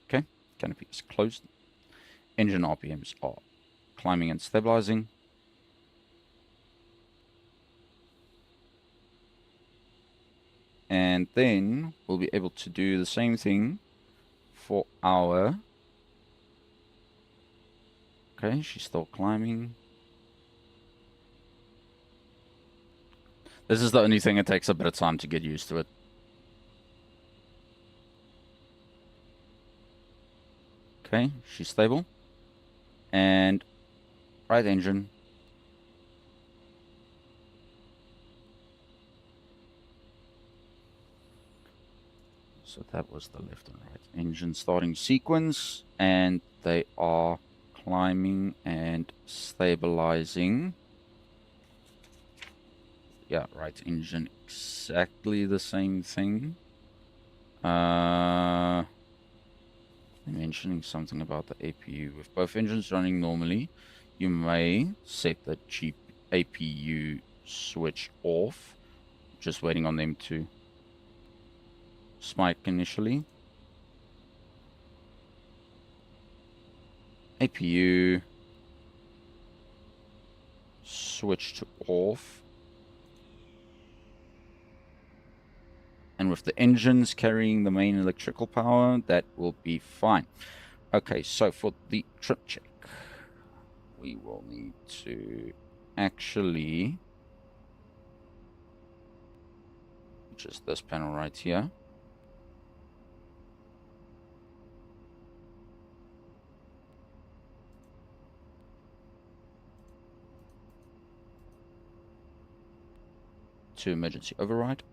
[SPEAKER 1] Okay, canopy is closed. Engine RPMs are climbing and stabilizing. And then we'll be able to do the same thing for our... Okay, she's still climbing. This is the only thing it takes a bit of time to get used to it. Okay, she's stable. And right engine. So that was the left and right engine starting sequence. And they are climbing and stabilizing. Yeah, right engine, exactly the same thing. Mentioning something about the APU. With both engines running normally, you may set the APU switch off. Just waiting on them to spike initially. APU switch to off. And with the engines carrying the main electrical power, that will be fine. Okay, so for the trip check, we will need to actually... just this panel right here. To emergency override.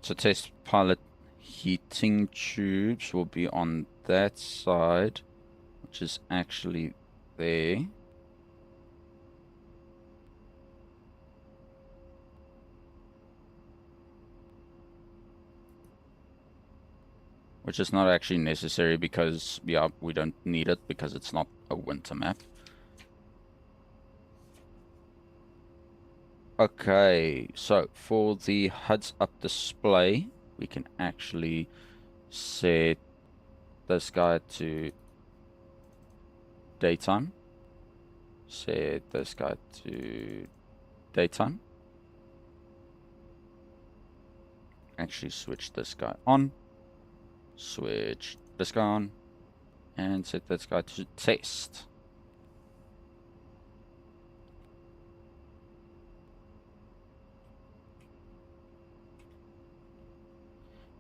[SPEAKER 1] So test pilot heating tubes will be on that side, which is actually there. Which is not actually necessary because, yeah, we don't need it because it's not a winter map. Okay, so for the HUD's up display, we can actually set this guy to daytime. Set this guy to daytime. Actually switch this guy on. Switch this guy on. And set this guy to test.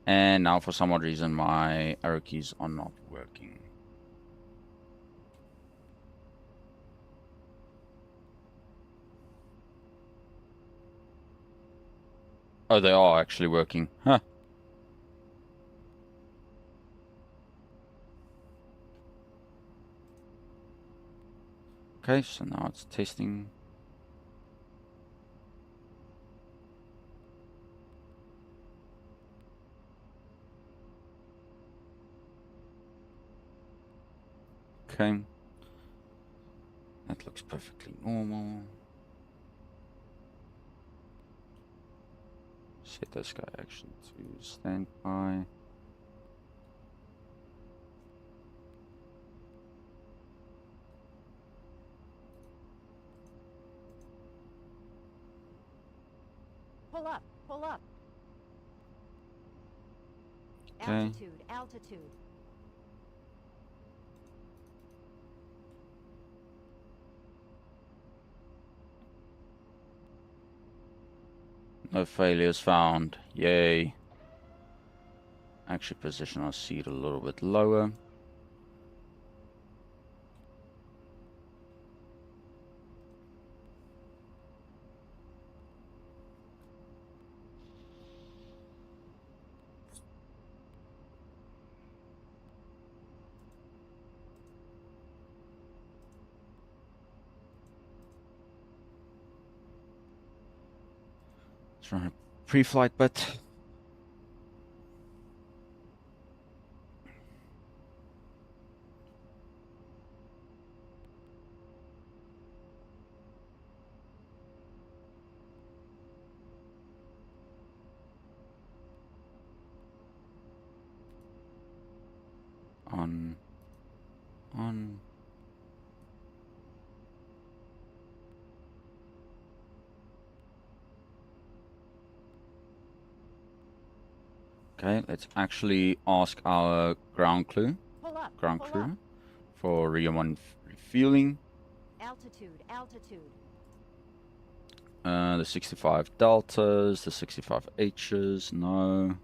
[SPEAKER 1] And now for some odd reason my arrow keys are not working. Oh, they are actually working. Huh. Okay, so now it's testing. Okay. That looks perfectly normal. Set this guy actually to standby.
[SPEAKER 3] Pull up, pull up.
[SPEAKER 1] Okay.
[SPEAKER 3] Altitude, altitude.
[SPEAKER 1] No failures found. Yay. actually position our seat a little bit lower. Let's run a pre-flight bit. On. Okay, let's actually ask our ground crew
[SPEAKER 3] Pull up.
[SPEAKER 1] for Region 1 refueling.
[SPEAKER 3] Altitude.
[SPEAKER 1] The 65 deltas, the 65 H's, no.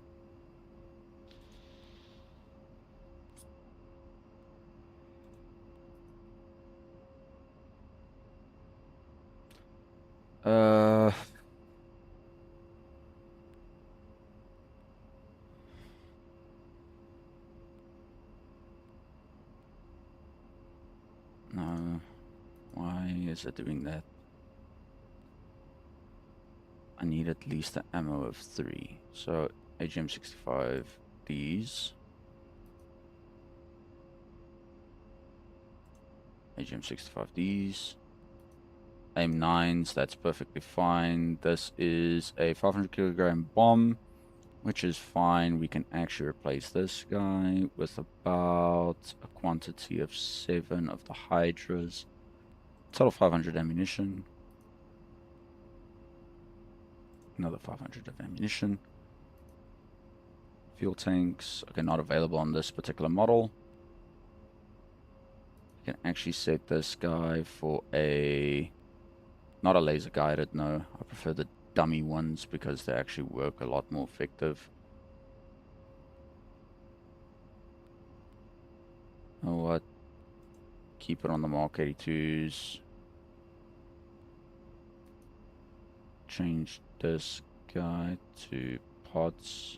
[SPEAKER 1] No. Why is it doing that? I need at least an ammo of 3. So AGM-65 these. AGM-65 these. AIM-9s, that's perfectly fine. This is a 500 kilogram bomb, which is fine. We can actually replace this guy with about a quantity of 7 of the Hydras. Total 500 ammunition. Another 500 of ammunition. Fuel tanks. Okay, not available on this particular model. You can actually set this guy for a... Not a laser guided, no. I prefer the dummy ones because they actually work a lot more effective. Oh, what? Keep it on the Mark 82s. Change this guy to pods.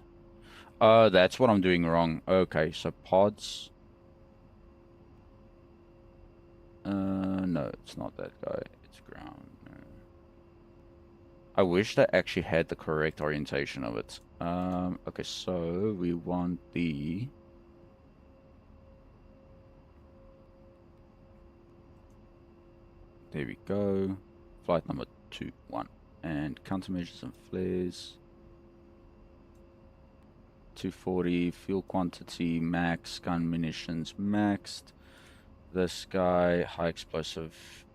[SPEAKER 1] Oh, that's what I'm doing wrong. Okay, so pods. No, it's not that guy. It's ground. No. I wish they actually had the correct orientation of it. Okay, so we want the... There we go. Flight number 21. And countermeasures and flares. 240. Fuel quantity max. Gun munitions maxed. This guy, high explosive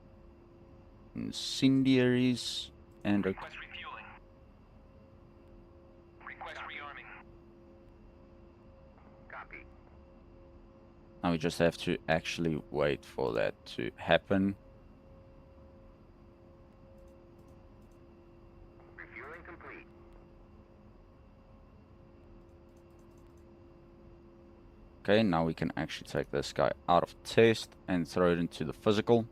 [SPEAKER 1] incendiaries. And
[SPEAKER 4] Request refueling. Request rearming.
[SPEAKER 2] Copy.
[SPEAKER 1] now we just have to actually wait for that to happen.
[SPEAKER 2] Refueling complete.
[SPEAKER 1] Okay, now we can actually take this guy out of test and throw it into the physical.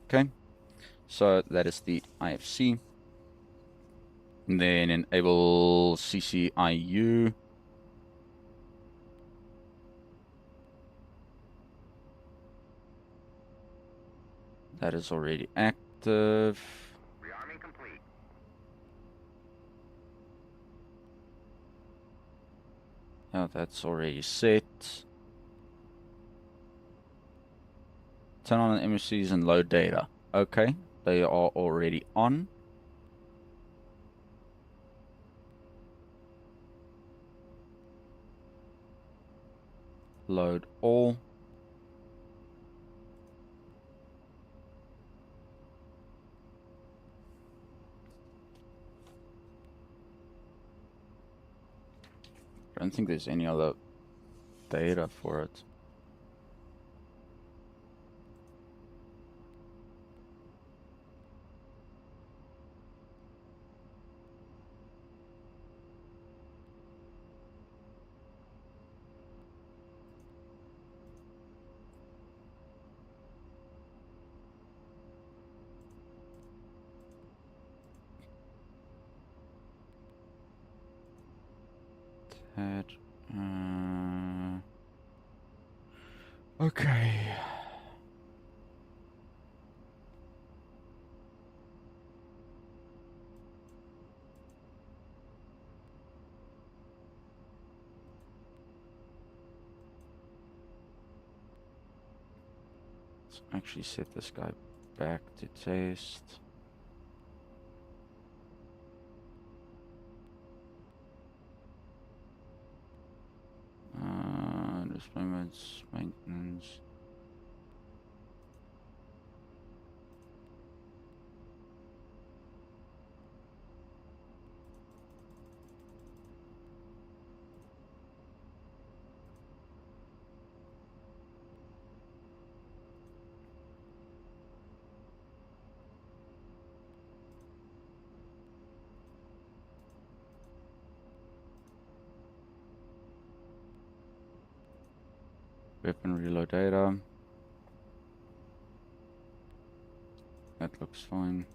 [SPEAKER 1] Okay, so that is the IFC. And then enable CCIU. That is already active.
[SPEAKER 2] Rearming complete.
[SPEAKER 1] Yeah, that's already set. Turn on the MSCs and load data. Okay, they are already on. Load all. I don't think there's any other data for it. pad. Okay. Let's actually set this guy back to test. Display modes, maintenance. Weapon reload data. That looks fine.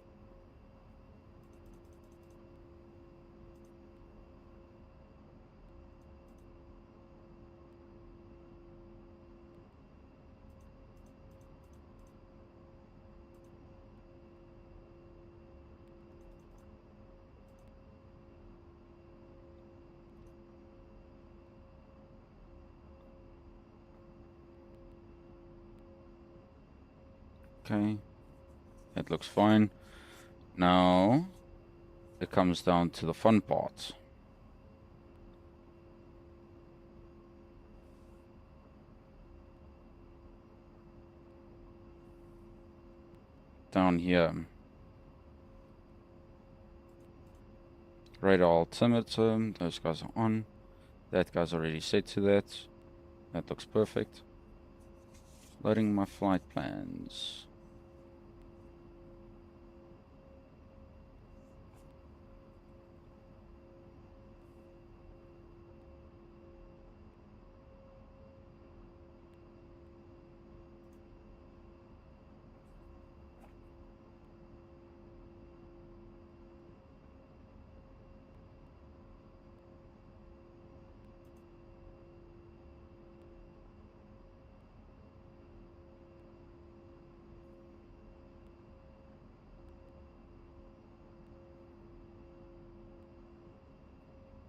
[SPEAKER 1] Okay, that looks fine. Now it comes down to the fun part. Down here, radar altimeter, those guys are on. That guy's already set to that. That looks perfect. Loading my flight plans.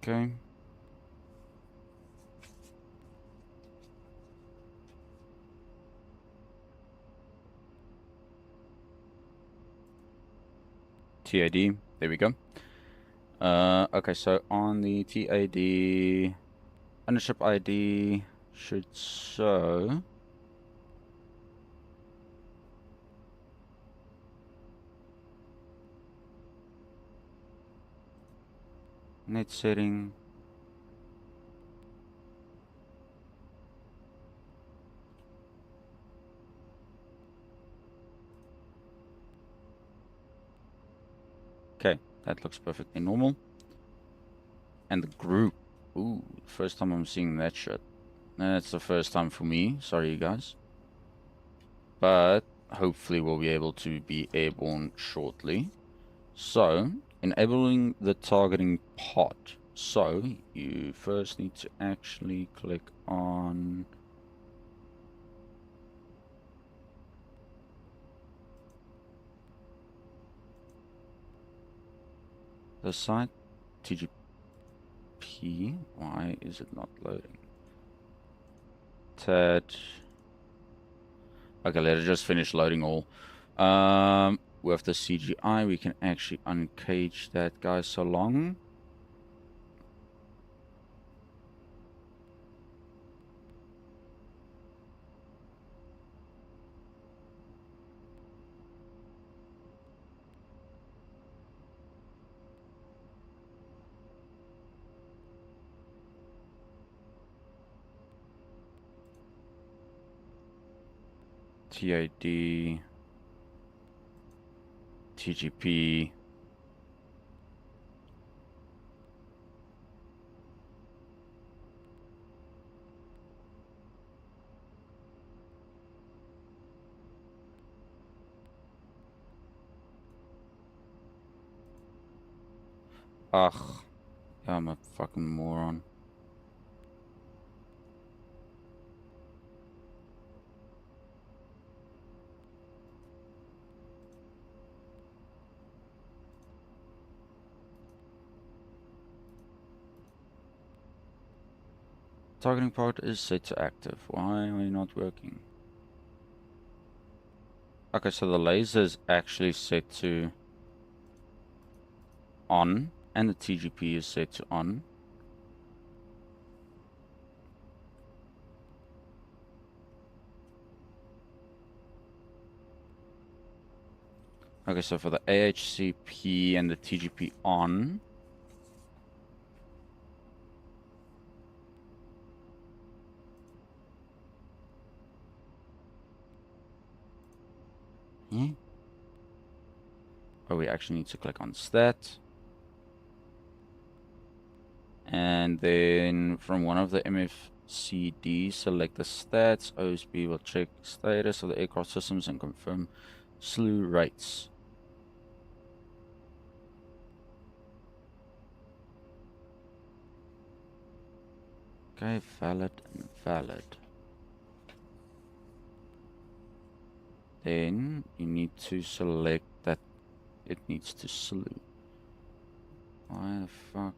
[SPEAKER 1] Okay. TAD, there we go. Okay, so on the TAD, ownership ID should show. Net setting. Okay, that looks perfectly normal. And the group. Ooh, first time I'm seeing that shit. That's the first time for me. Sorry, you guys. But hopefully we'll be able to be airborne shortly. So, enabling the targeting pod. So, you first need to actually click on the site TGP. Why is it not loading? TAD. Okay, let it just finish loading all. With the CGI, we can actually uncage that guy so long. TID, TGP. Ugh, yeah, I'm a fucking moron. targeting part is set to active. Why are you not working? Okay, so the laser is actually set to on, and the TGP is set to on. Okay, so for the AHCP and the TGP on. Oh, we actually need to click on stat. And then from one of the MFCD, select the stats. OSB will check status of the aircraft systems and confirm slew rates. Okay, valid and valid. Then you need to select that it needs to slew. Why the fuck?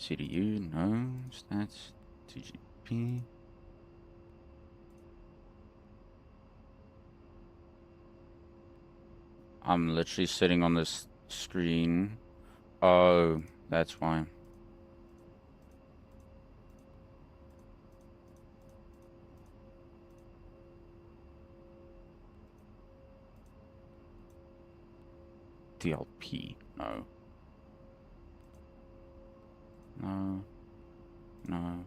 [SPEAKER 1] CDU, no. Stats, TGP. I'm literally sitting on this screen. Oh, that's why. DLP, no. No. No.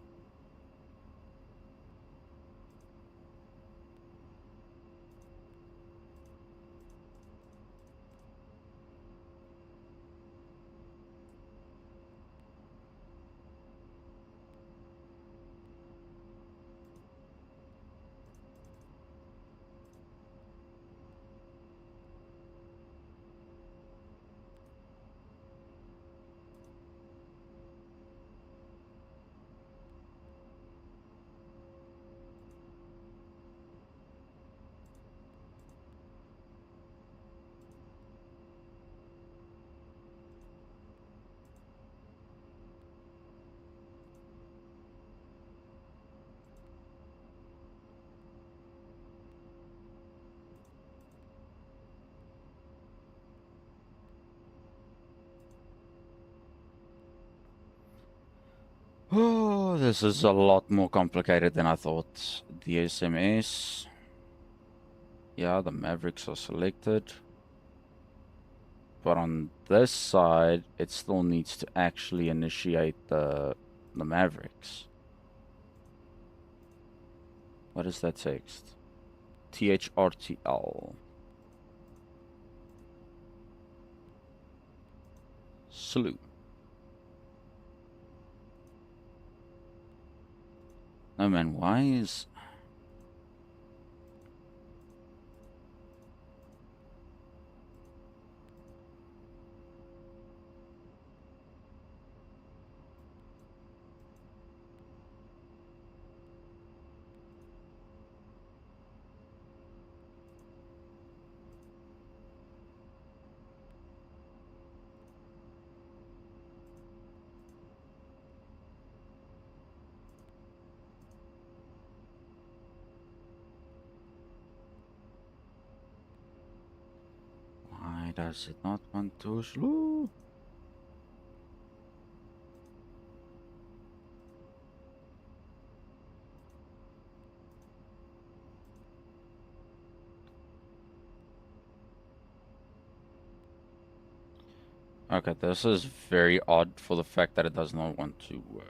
[SPEAKER 1] Oh, this is a lot more complicated than I thought. The SMS. Yeah, the Mavericks are selected. But on this side, it still needs to actually initiate the Mavericks. What is that text? THRTL. Slew. No man, why is... Why does it not want to slew? Okay, this is very odd for the fact that it does not want to work.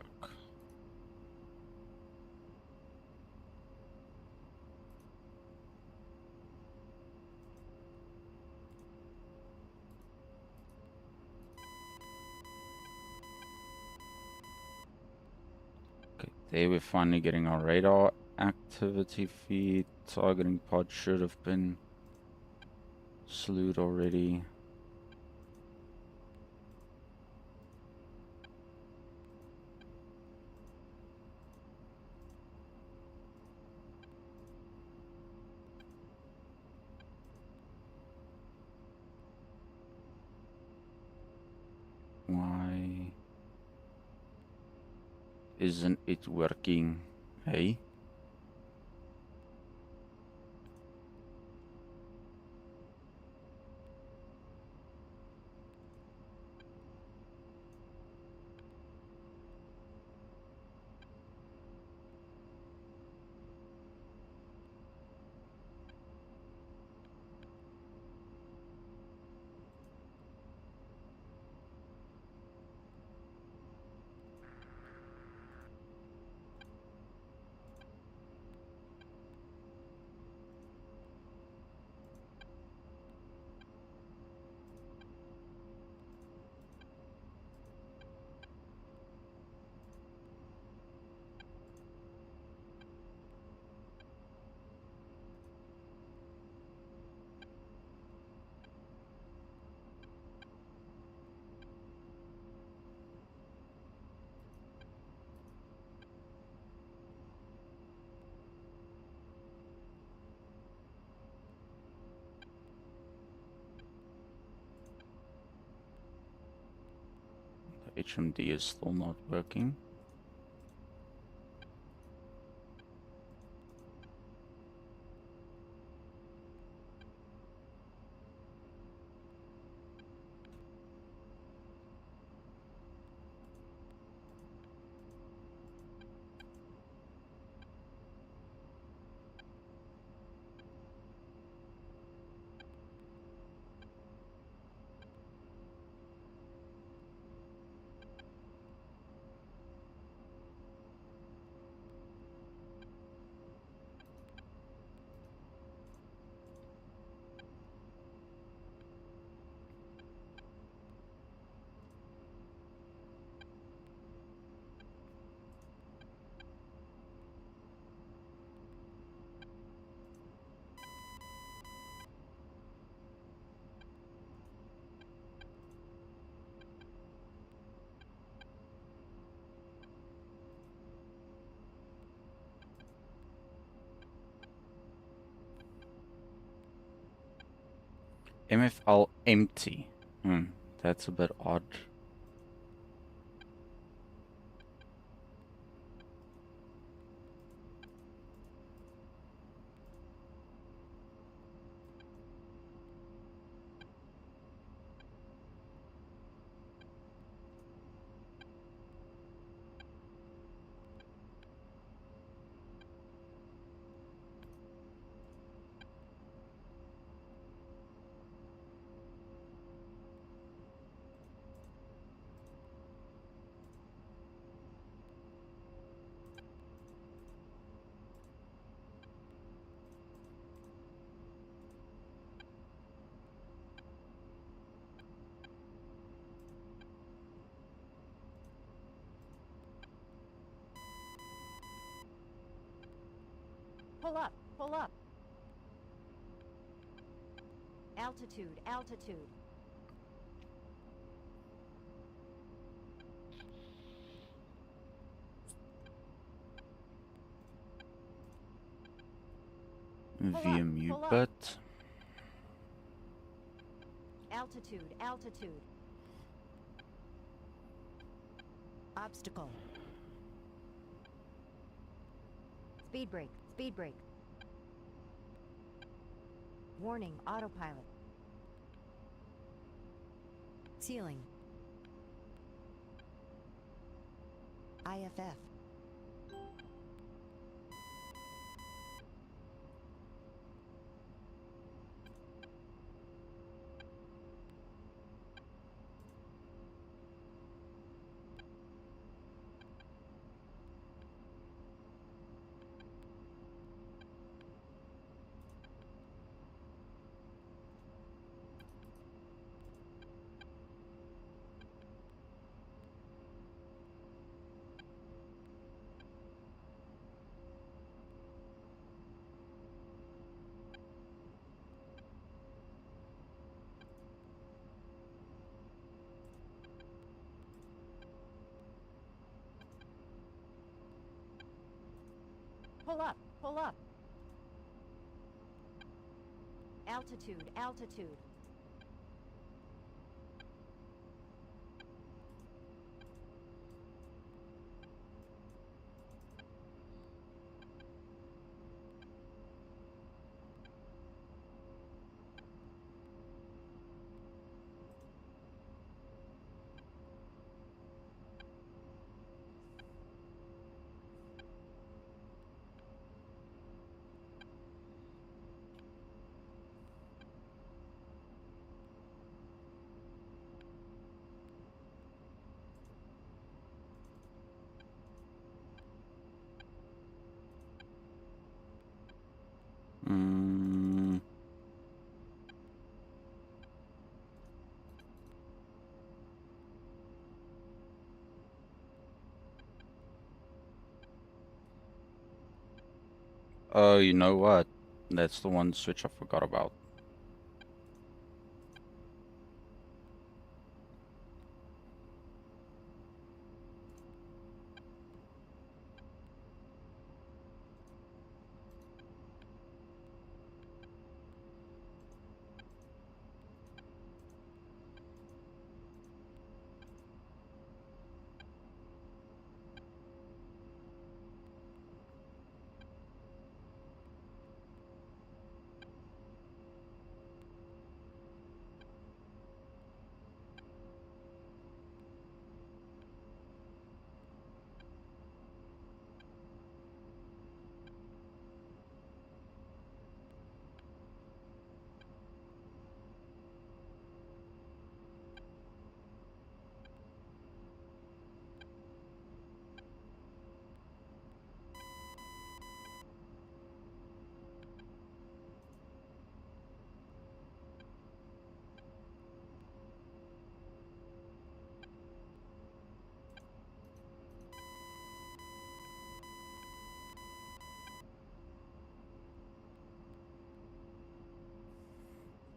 [SPEAKER 1] Okay, there we're finally getting our radar Activity feed, targeting pod should have been slewed already. Why isn't it working? Hey? The HMD is still not working. MFL empty. That's a bit odd.
[SPEAKER 3] Pull up, pull up. Altitude, altitude.
[SPEAKER 1] VMU
[SPEAKER 3] pull up.
[SPEAKER 1] bit.
[SPEAKER 3] Altitude, altitude. Obstacle. Speed brake, speed brake. Warning, autopilot. Ceiling. IFF. Pull up! Pull up! Altitude! Altitude!
[SPEAKER 1] Mm. Oh, you know what? That's the one switch I forgot about.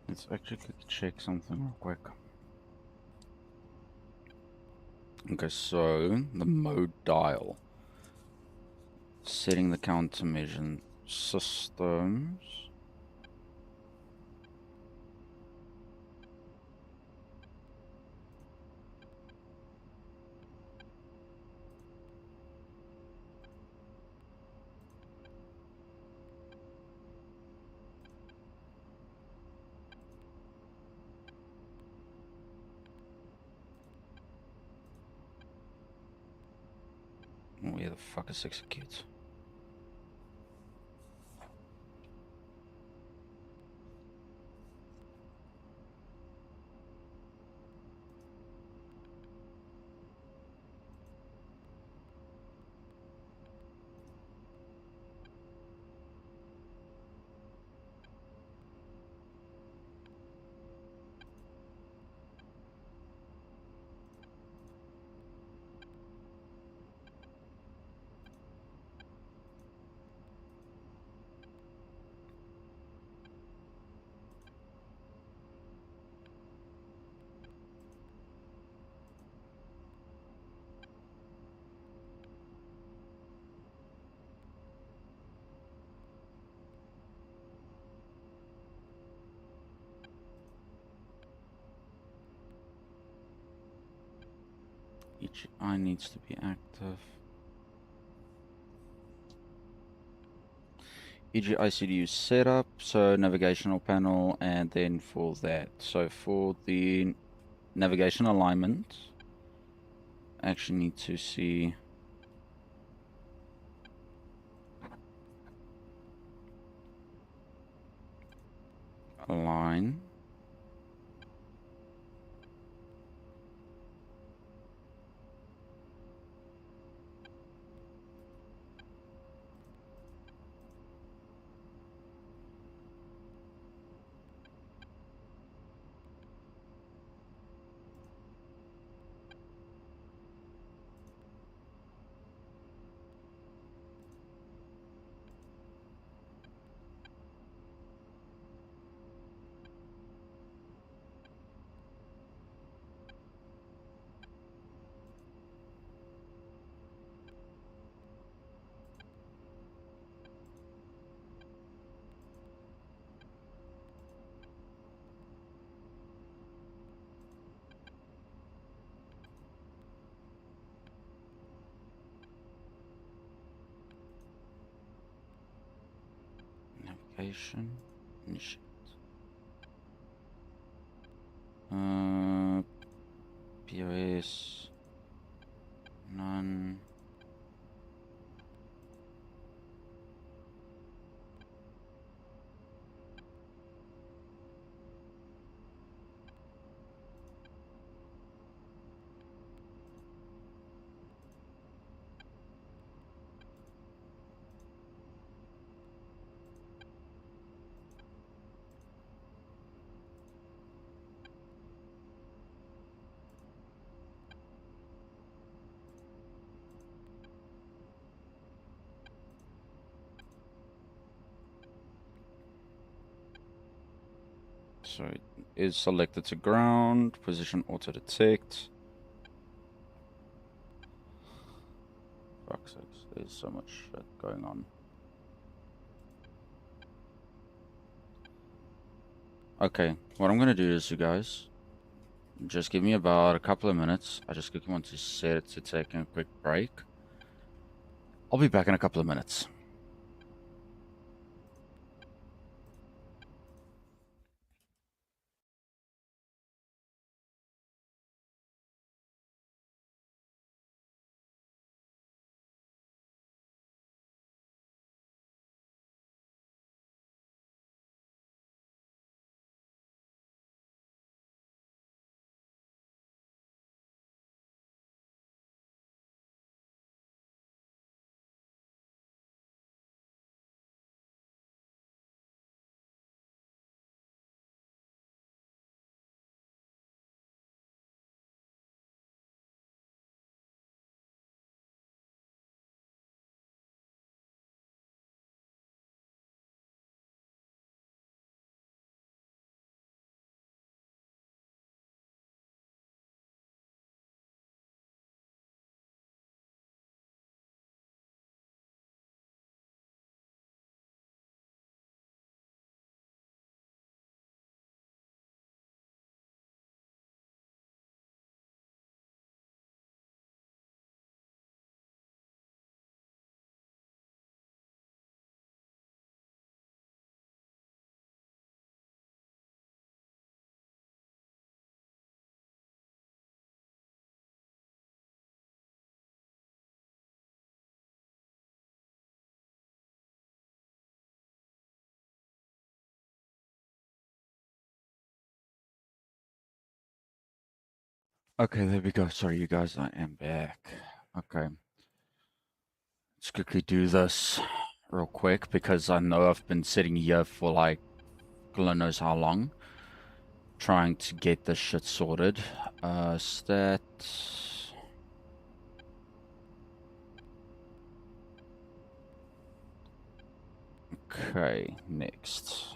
[SPEAKER 1] Let's actually check something real quick. Okay, so the mode dial. Setting the countermeasure systems. Where the fuck is execute? Each eye needs to be active. E.g. ICDU setup, so navigational panel, and then for that. So for the navigation alignment, I actually need to see align. Navigation. Initiate. POS. None. So it is selected to ground, position auto detect. Fuck's sakes, there's so much shit going on. Okay, what I'm gonna do is, you guys, just give me about a couple of minutes. I just quickly want to set it to take a quick break. I'll be back in a couple of minutes. Okay, there we go. Sorry, you guys, I am back. Okay, let's quickly do this real quick because I know I've been sitting here for like God knows how long trying to get this shit sorted. Stat. Okay, next.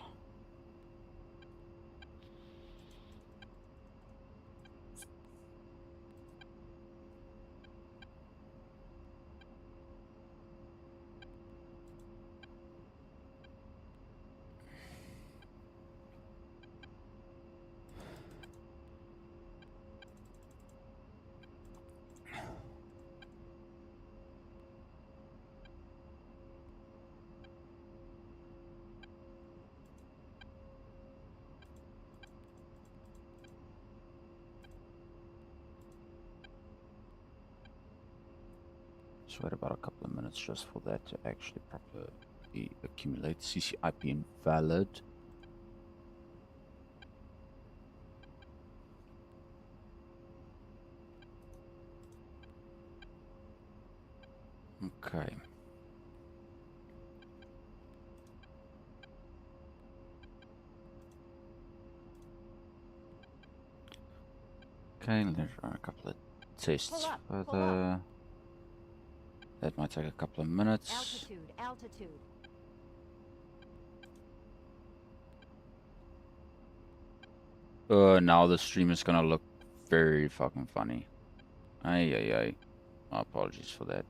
[SPEAKER 1] Just wait about a couple of minutes just for that to actually properly accumulate. CCIP invalid. Okay. Okay, let's run a couple of tests
[SPEAKER 3] Pull up.
[SPEAKER 1] further. That might take a couple of minutes.
[SPEAKER 3] Altitude, altitude.
[SPEAKER 1] Now the stream is gonna look very fucking funny. Ay, ay, ay. My apologies for that.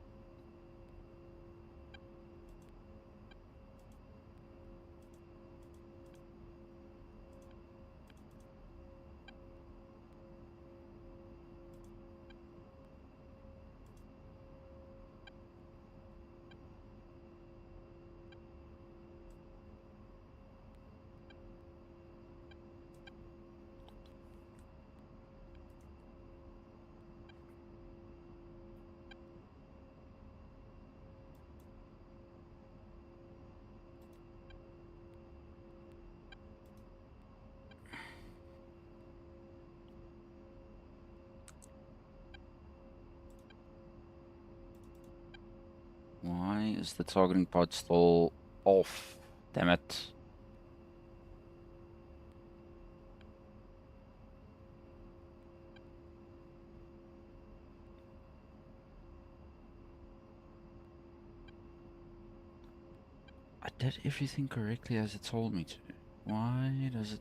[SPEAKER 1] is the targeting pod still off? Damn it. I did everything correctly as it told me to. Why does it...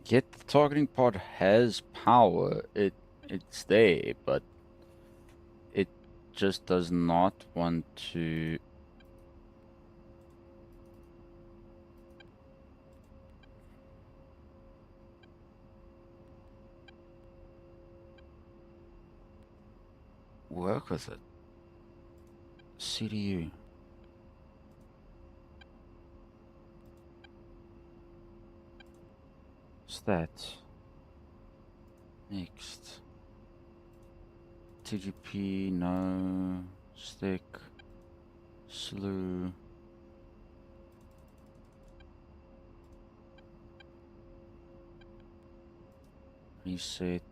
[SPEAKER 1] Yet the targeting pod has power. It's there, but it just does not want to... work with it. CDU. Stats. Next. TGP, no. Stick. Slew. Reset.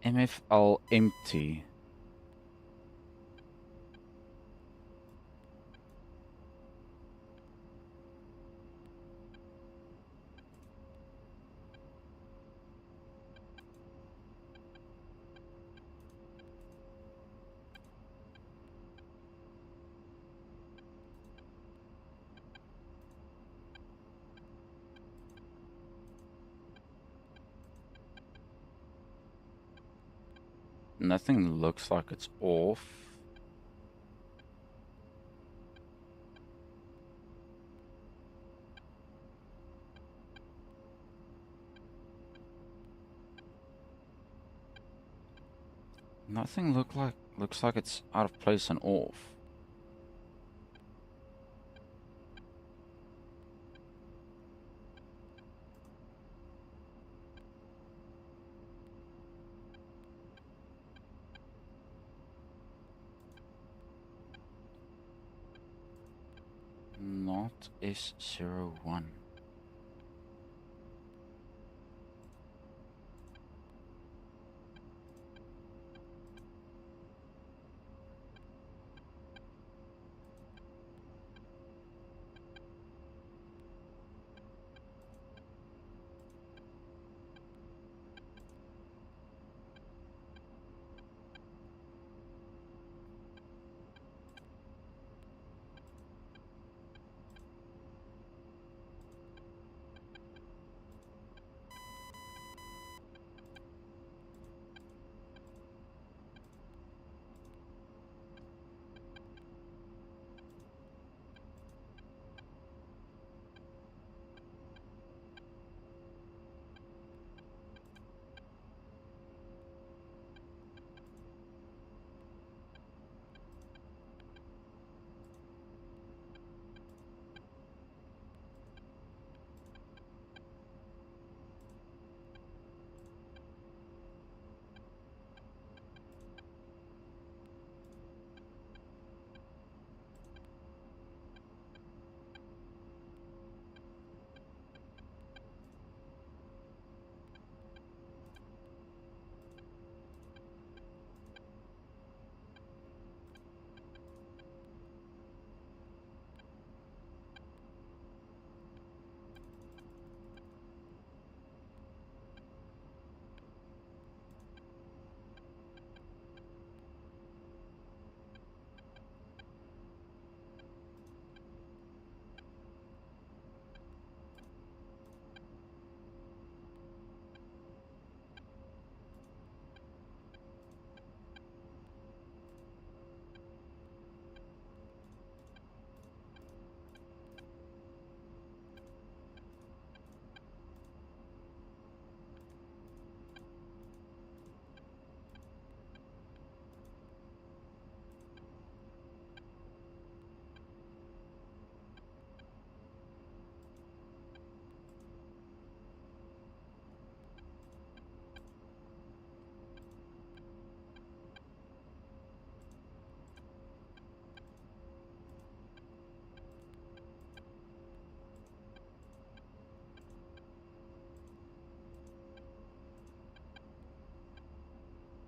[SPEAKER 1] MFL empty. Nothing looks like it's off. Nothing looks like it's out of place and off. Not S01.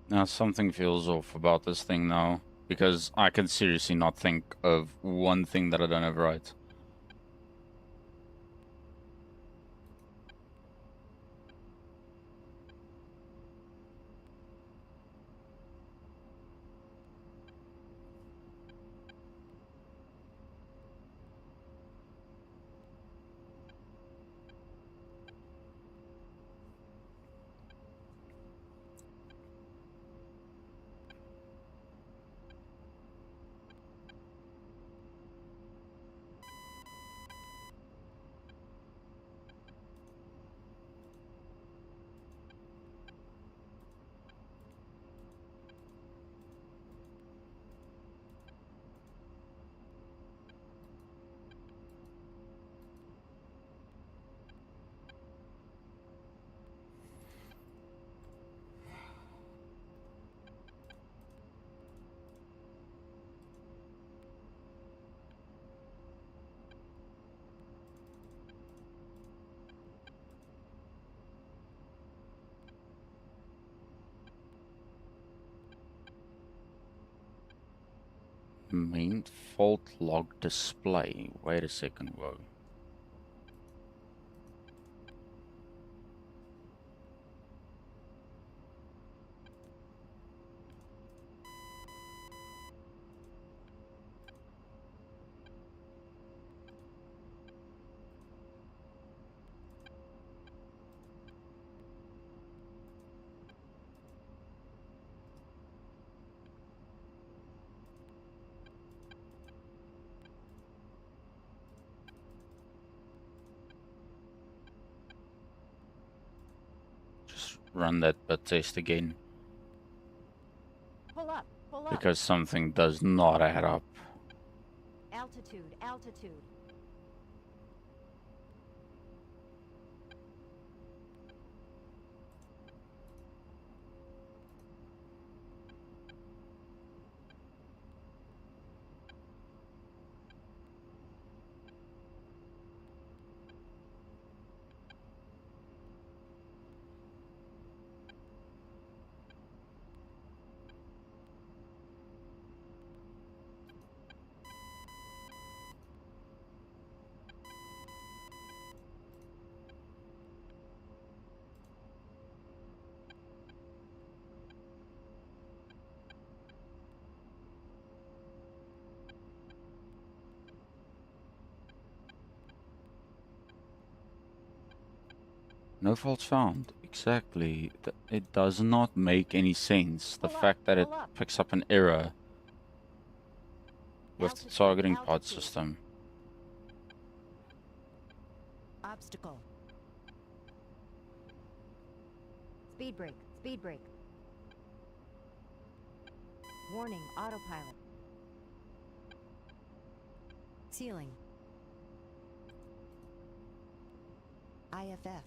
[SPEAKER 1] Now something feels off about this thing now, because I can seriously not think of one thing that I don't have right. Main fault log display. Wait a second, whoa. Just run that bit test again,
[SPEAKER 3] Pull up. Pull up.
[SPEAKER 1] because something does not add up.
[SPEAKER 3] Altitude. Altitude.
[SPEAKER 1] No faults found. Exactly. It does not make any sense. The
[SPEAKER 3] Pull up,
[SPEAKER 1] fact that it
[SPEAKER 3] pull up.
[SPEAKER 1] picks up an error with the
[SPEAKER 3] Altitude,
[SPEAKER 1] targeting pod
[SPEAKER 3] altitude.
[SPEAKER 1] system.
[SPEAKER 3] Obstacle. Speed brake. Speed brake. Warning. Autopilot. Ceiling. IFF.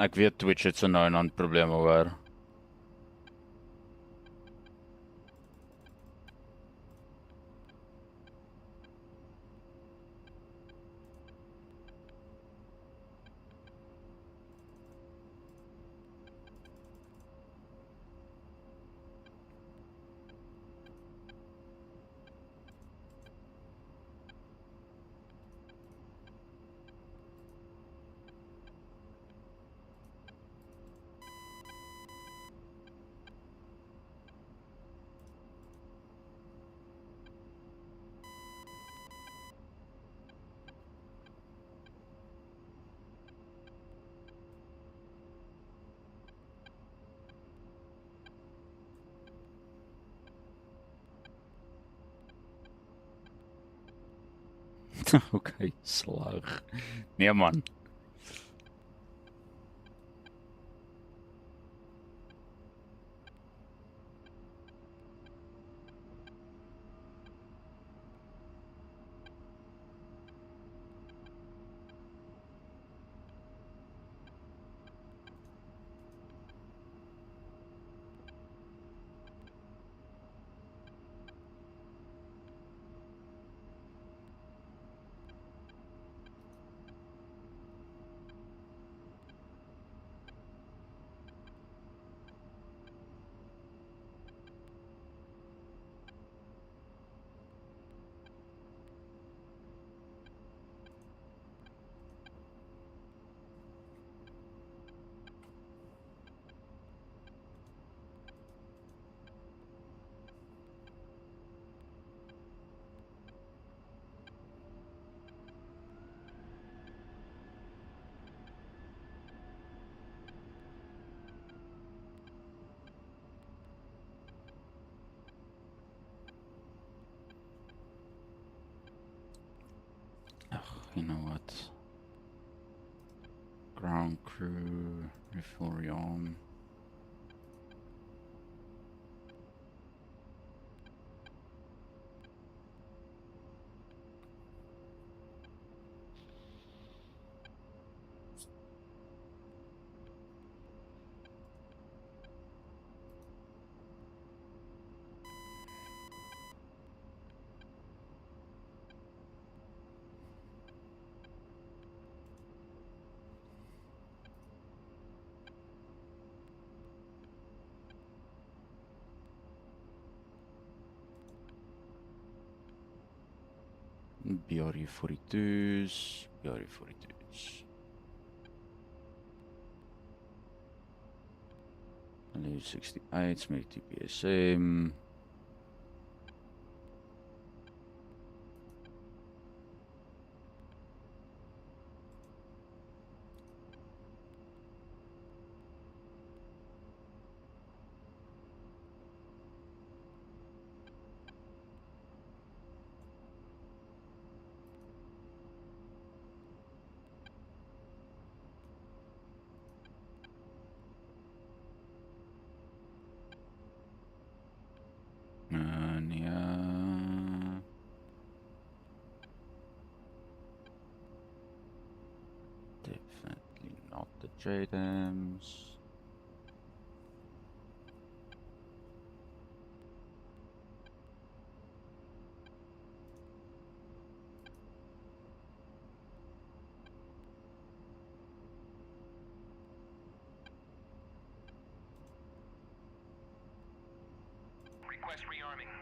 [SPEAKER 1] Ek weet Twitch het so nou en dan probleme hoor. Okay, slug. Nee man. Ugh, you know what? Ground crew, refill rearm. BRE 42s, BRE 42s. Lose 68, make TPSM. And yeah. Definitely not the JDAMs.
[SPEAKER 2] Request rearming.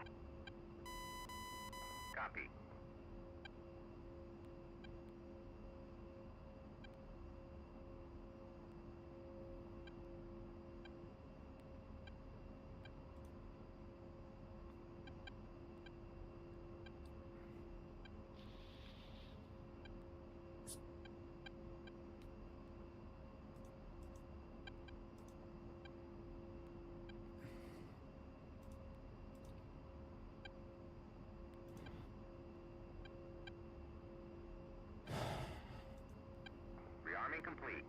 [SPEAKER 2] Copy. Rearming complete.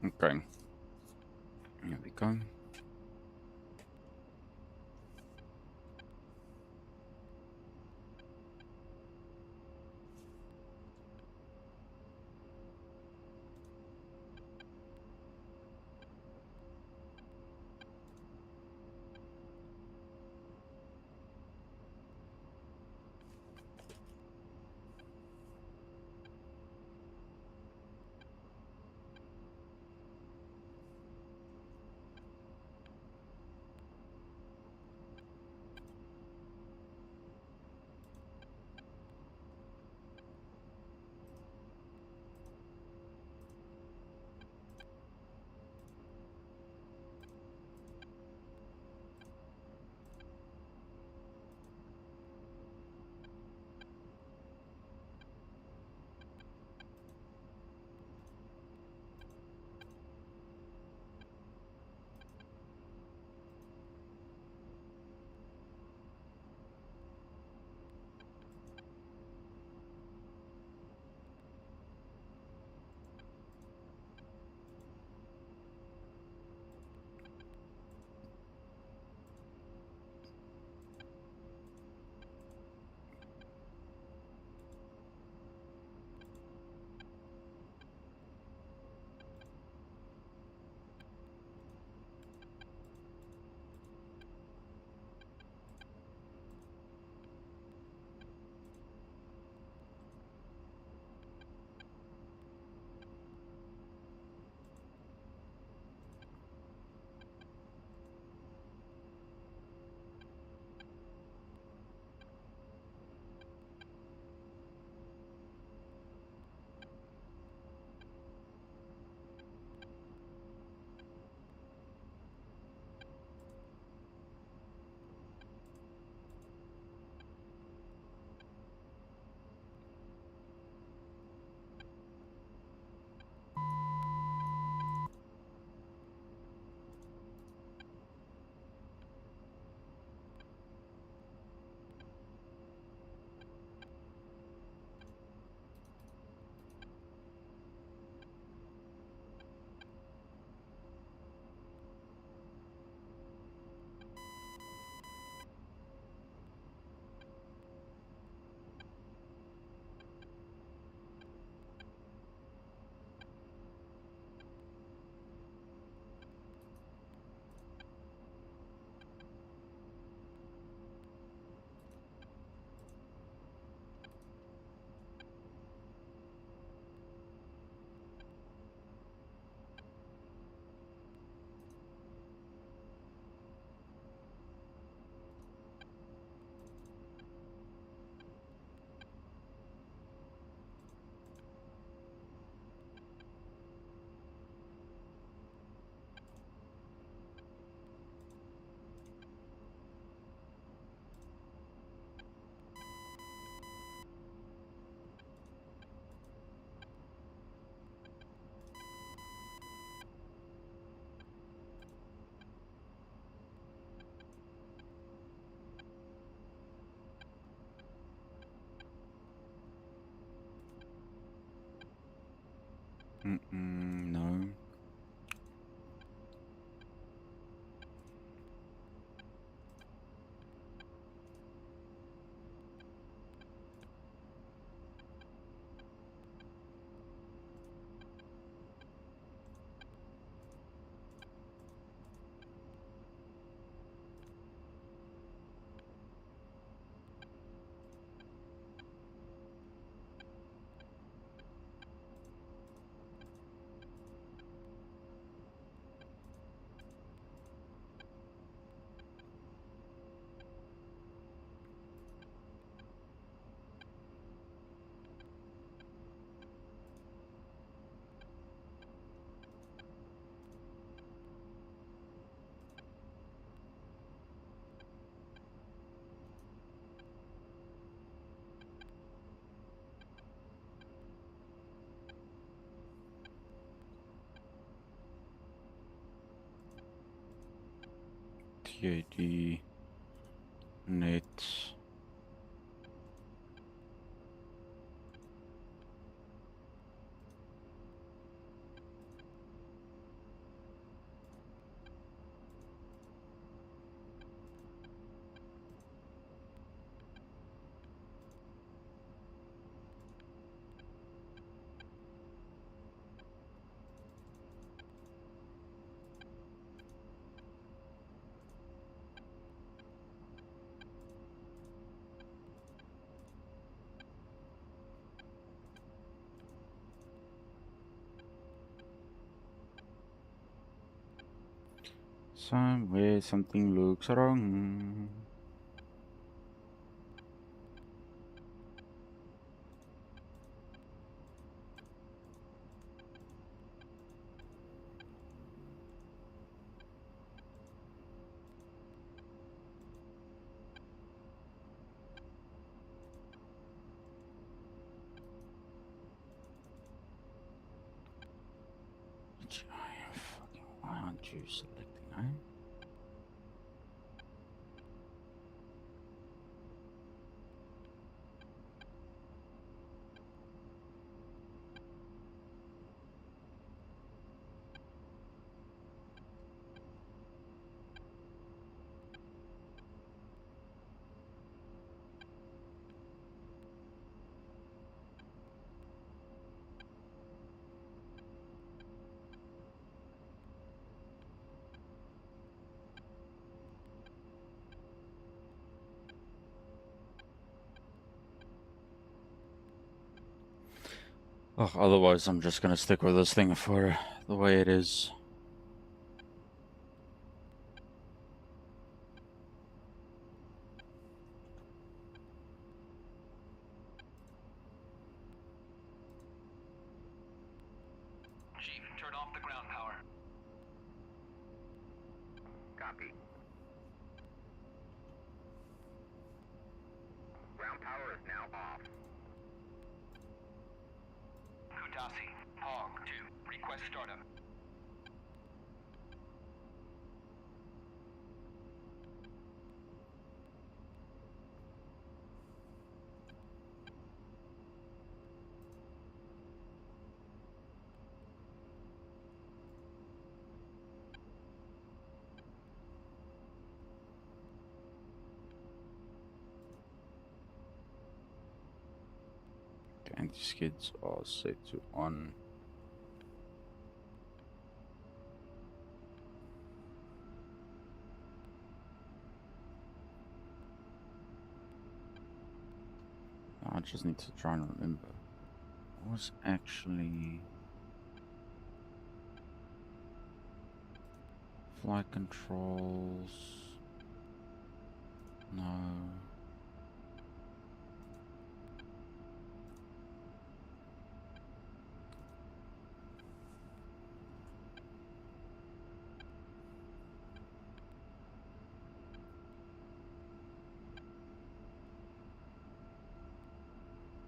[SPEAKER 1] Okay. Here we go. No. TAD net. Somewhere something looks wrong. Why aren't you selecting, eh? Oh, otherwise, I'm just gonna stick with this thing for the way it is.
[SPEAKER 4] Chief, turn off the ground power.
[SPEAKER 2] Copy. Ground power is now off.
[SPEAKER 4] Kutasi, Hog 2, request startup.
[SPEAKER 1] The anti-skids are set to on. I just need to try and remember. What was actually flight controls? No.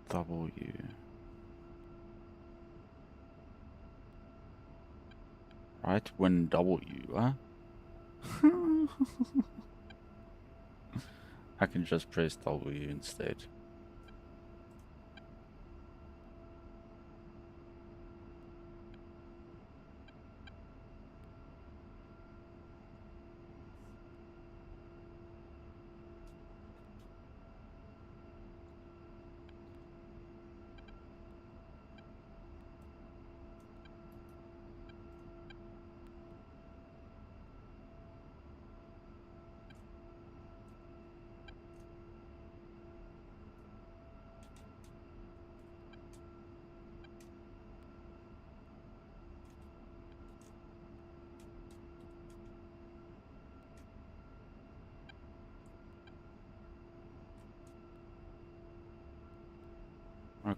[SPEAKER 1] W. Right when W, huh? I can just press W instead.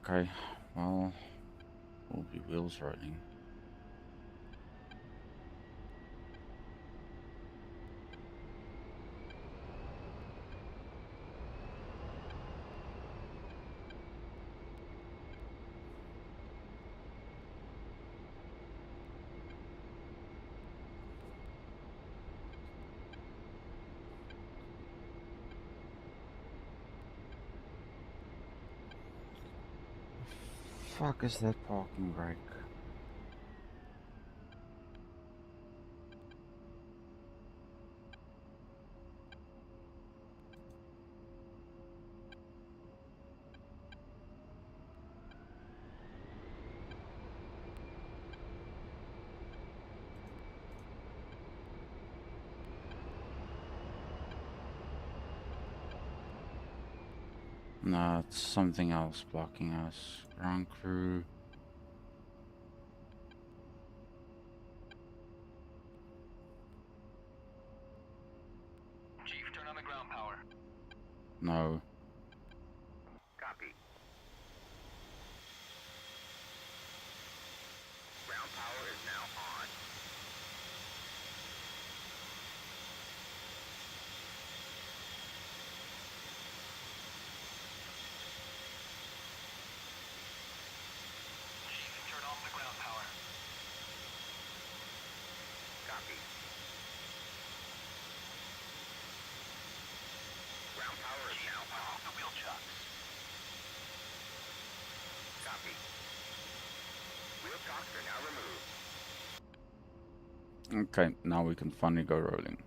[SPEAKER 1] Okay, well, will be wheels rolling. Fuck is that parking brake? No, it's something else blocking us. Ground crew.
[SPEAKER 4] Chief, turn on the ground power.
[SPEAKER 1] No.
[SPEAKER 2] Copy. Ground power is now on.
[SPEAKER 4] Chief, turn off the ground power.
[SPEAKER 2] Copy. Ground power is now
[SPEAKER 4] Turn
[SPEAKER 2] on.
[SPEAKER 4] off the wheel chocks.
[SPEAKER 2] Copy. Wheel chocks are now removed.
[SPEAKER 1] Okay, now we can finally go rolling.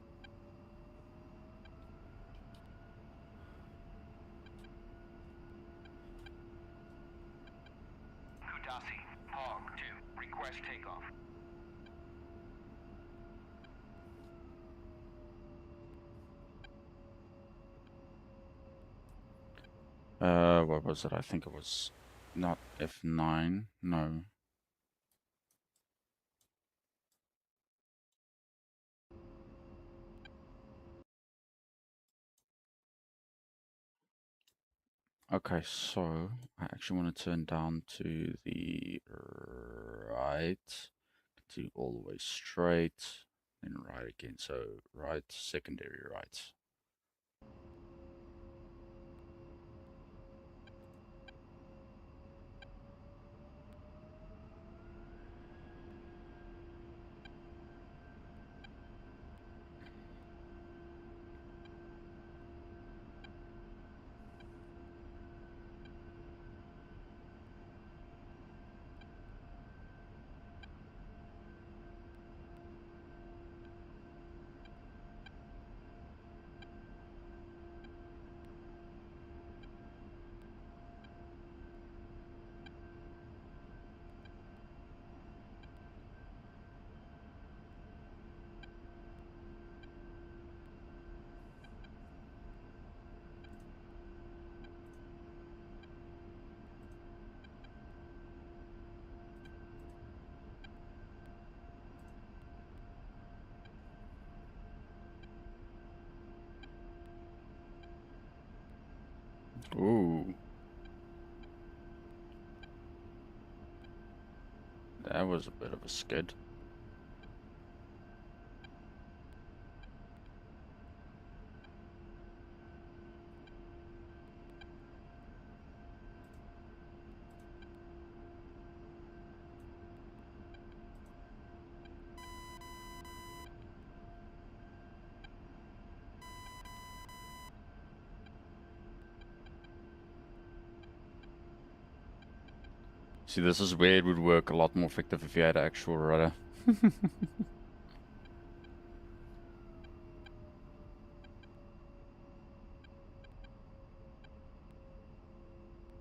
[SPEAKER 4] Kudasi, Hog 2, request takeoff.
[SPEAKER 1] What was it? I think it was not F9. No. Okay, so I actually want to turn down to the right, to all the way straight, then right again. So right, secondary right. Ooh, that was a bit of a skid. See, this is where it would work a lot more effective if you had an actual rudder.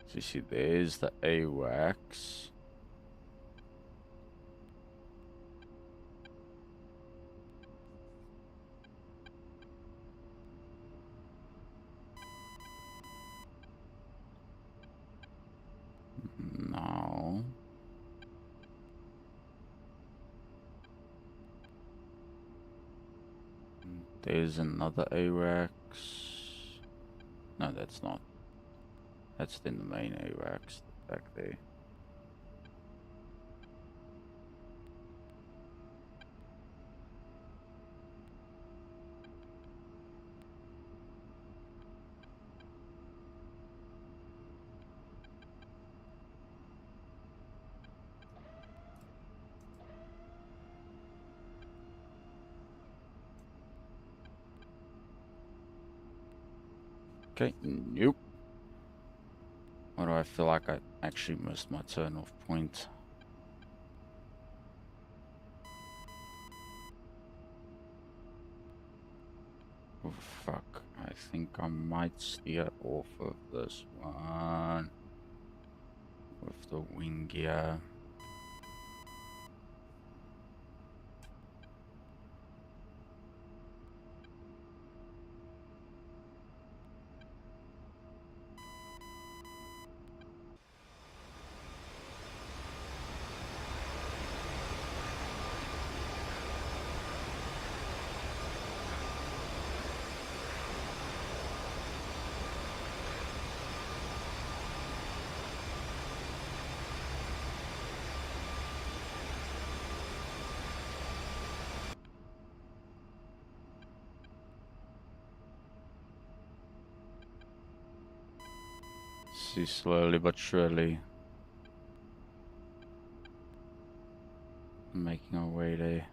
[SPEAKER 1] So you see, there's the AWACS. Now, there's another AWACS. No, that's not. That's then the main AWACS. back there. Okay, nope. Why do I feel like I actually missed my turn-off point? Oh, fuck. I think I might steer off of this one with the wing gear. See, slowly but surely making our way there.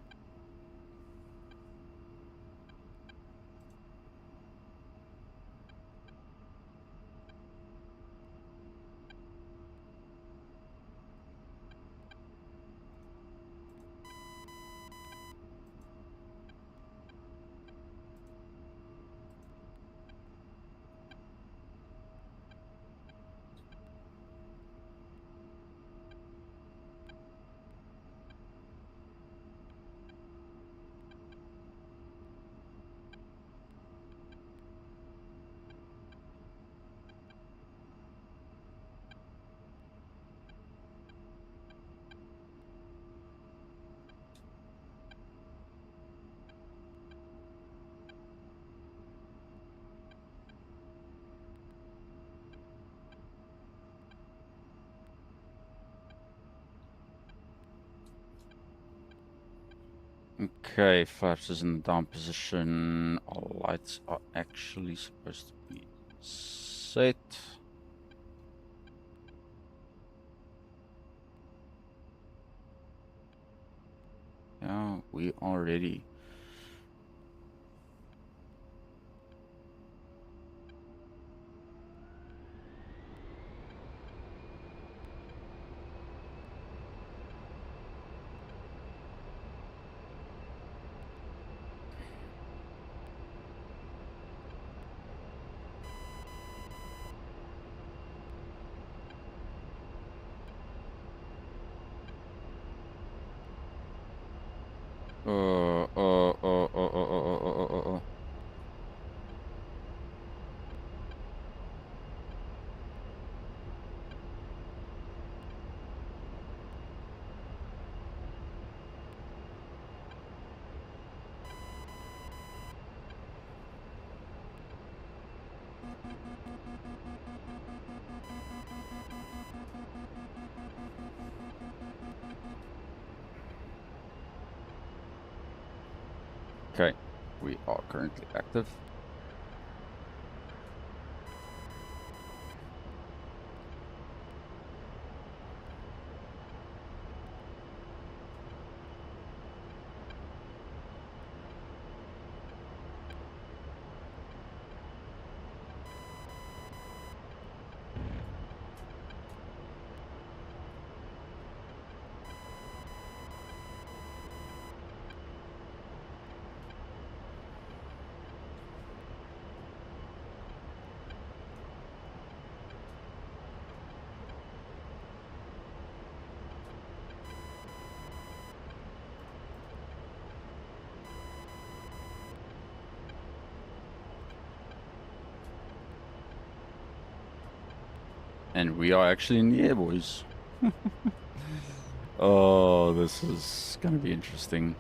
[SPEAKER 1] Okay, flaps is in the down position. Our lights are actually supposed to be set. Yeah, we are ready. Uh. Okay, we are currently active. And we are actually in the air, boys. Oh, this is gonna be interesting.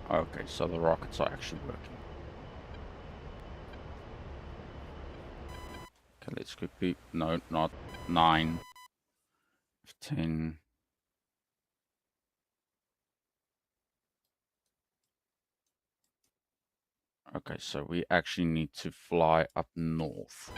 [SPEAKER 1] Okay, so the rockets are actually working. Okay, let's quickly, no, not 9, 10. Okay, so we actually need to fly up north.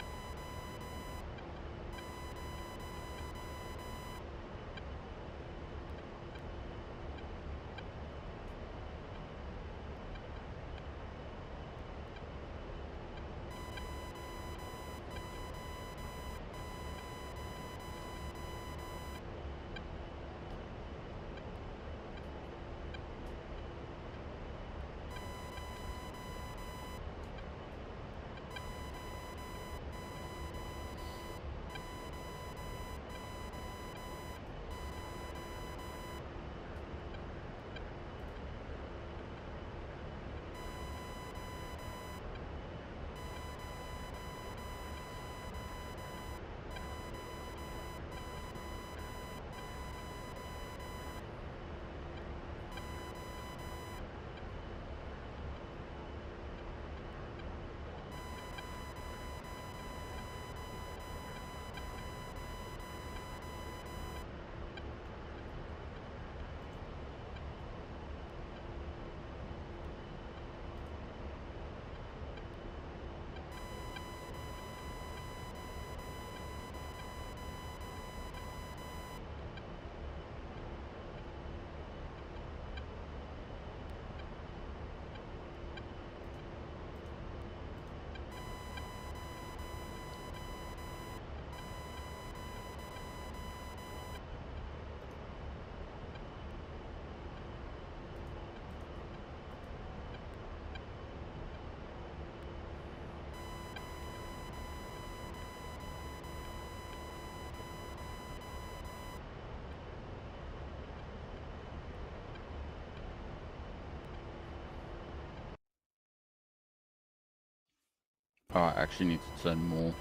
[SPEAKER 1] Oh, I actually need to turn more.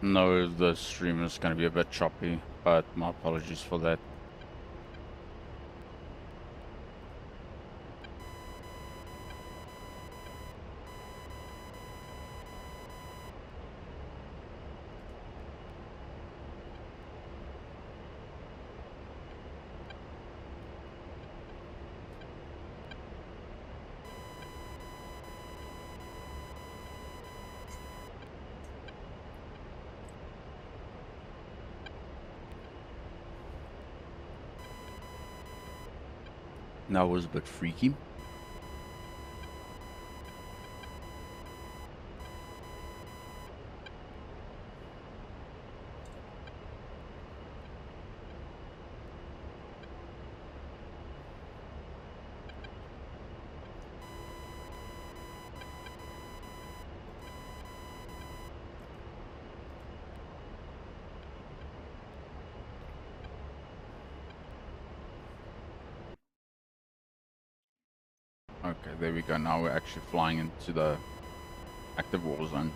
[SPEAKER 1] No, the stream is going to be a bit choppy, but my apologies for that. That was a bit freaky. Okay, there we go. Now we're actually flying into the active war zone.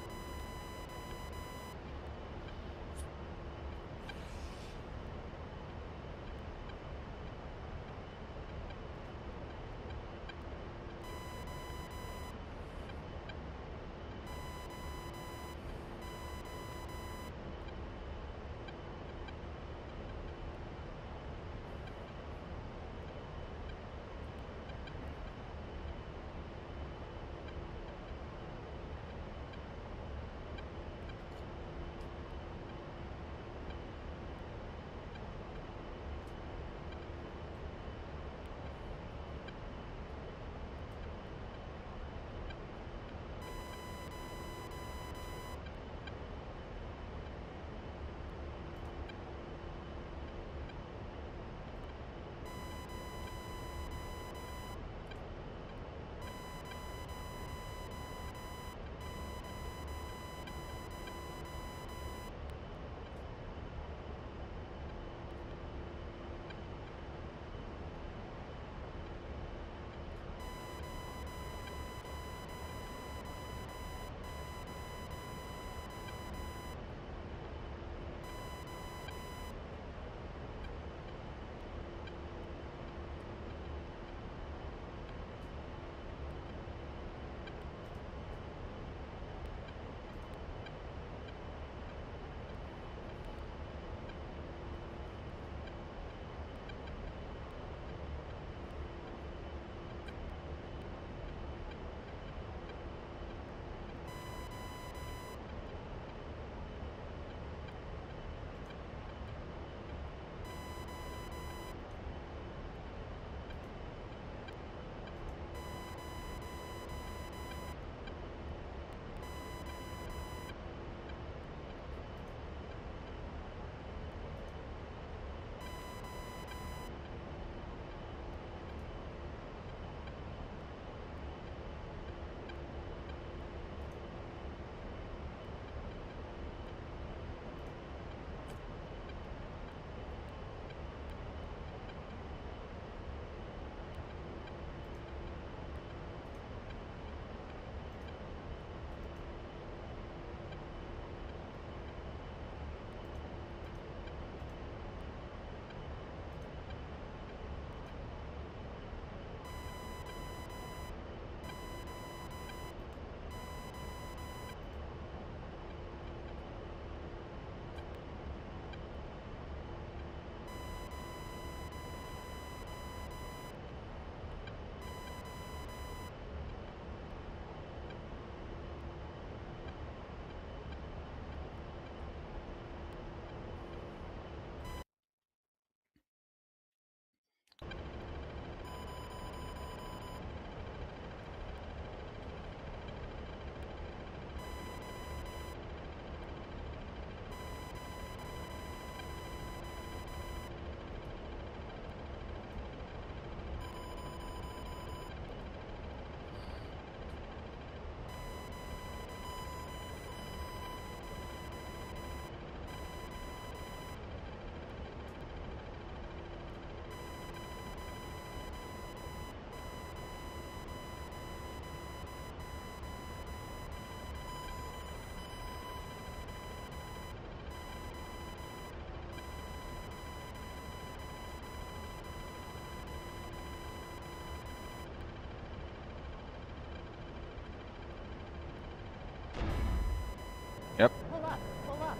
[SPEAKER 1] Yep.
[SPEAKER 3] Pull up, pull up.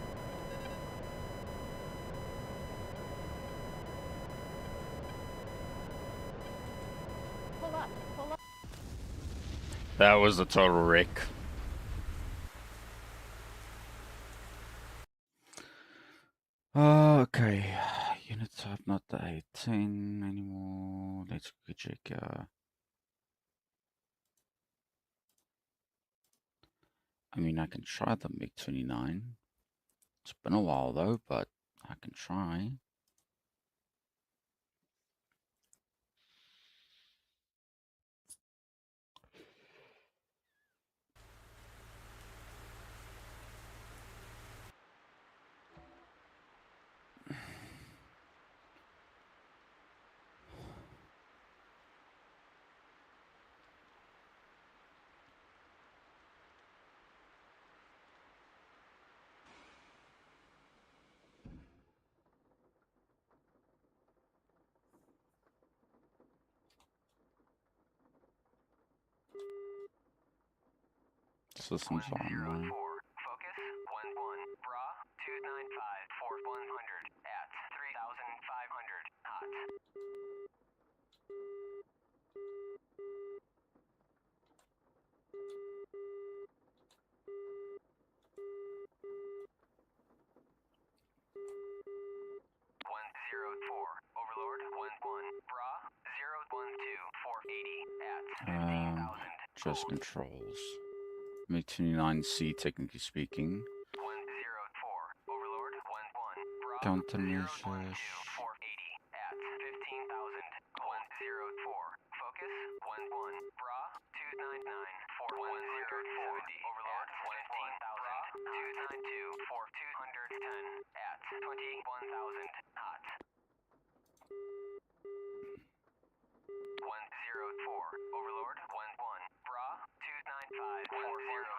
[SPEAKER 3] Pull up, pull up.
[SPEAKER 1] That was a total wreck. Okay. Unit type not the 18 anymore. Let's quickly check. I mean, I can try the MiG-29. It's been a while though, but I can try. Systems are online.
[SPEAKER 4] 104, focus, 11, bra, 295 for 100 at 3,500 hot. One zero four, Overlord, 11, bra, 012 480 at 15,000.
[SPEAKER 1] Just controls. MiG-29C, technically speaking.
[SPEAKER 4] 104, Overlord, 11, bra,
[SPEAKER 1] Countermeasures.
[SPEAKER 4] 480 at 15,000. 104, focus, 11, bra, 299 for 170. Overlord, 15,000. 292 for 210 at 21,000 hot. 104, Overlord, 11, bra, 295 for 100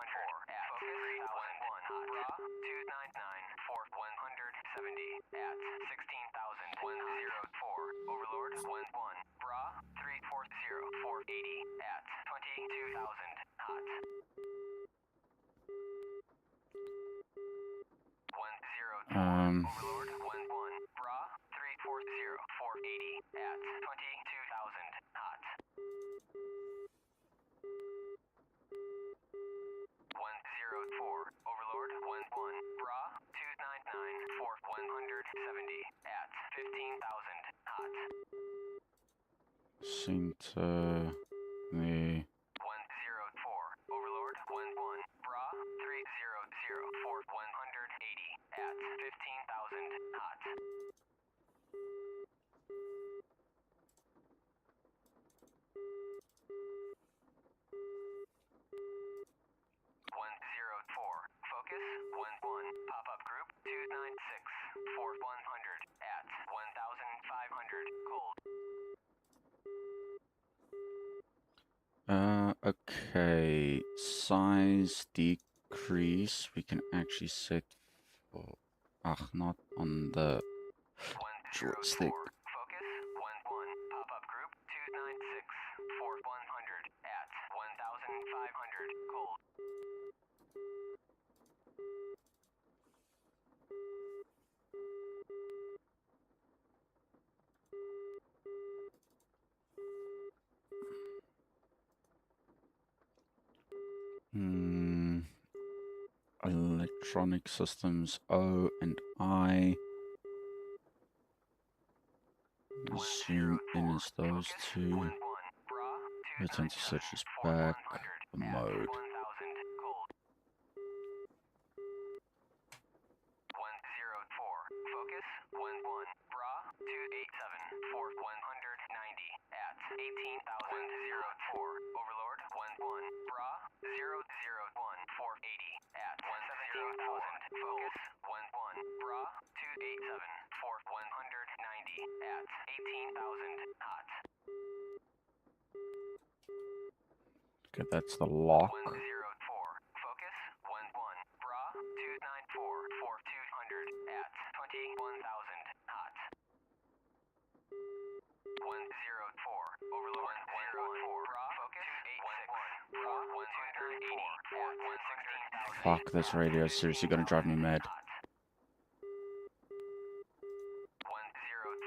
[SPEAKER 4] at 3,001 hot. Bra, 299 for 170 at 16,000. 104, Overlord, 11, bra, 340 for 80 at 22,000 hot. 104, Overlord, 11, bra, 340 for 80 at 22,000 hot. 104, Overlord, 11, bra, 299 for 170 at 15,000 hot.
[SPEAKER 1] Center. The
[SPEAKER 4] 104, Overlord, 11, bra, 300 for 180 at 15,000 hot. 104, focus, 11, pop-up group, 296 for 100 at 1,500 cold.
[SPEAKER 1] Okay. Size decrease. We can actually set for. Not on the joystick.
[SPEAKER 4] 104, focus, 11, pop-up group, 296 for 100 at 1,500 cold.
[SPEAKER 1] Electronic systems O and I. Zoom in as those two.
[SPEAKER 4] 11, bra,
[SPEAKER 1] Return to
[SPEAKER 4] 299
[SPEAKER 1] searches
[SPEAKER 4] for
[SPEAKER 1] back.
[SPEAKER 4] 100
[SPEAKER 1] The
[SPEAKER 4] at
[SPEAKER 1] mode.
[SPEAKER 4] 1,000 cold. 104, focus, 11, bra, 287 for 190 at 18,000. 104, Overlord, 11, bra, 001 for 80 at 17,000. Focus, 11, bra, 287 for 190 at 18,000 hot.
[SPEAKER 1] Okay, that's the lock.
[SPEAKER 4] 104, focus, 11, bra, 294 for 200 at 21,000 hot. 104, Overlord, 104, bra, focus, 286 for 180 for 116,000.
[SPEAKER 1] Fuck, this radio is seriously gonna drive me mad.
[SPEAKER 4] 104,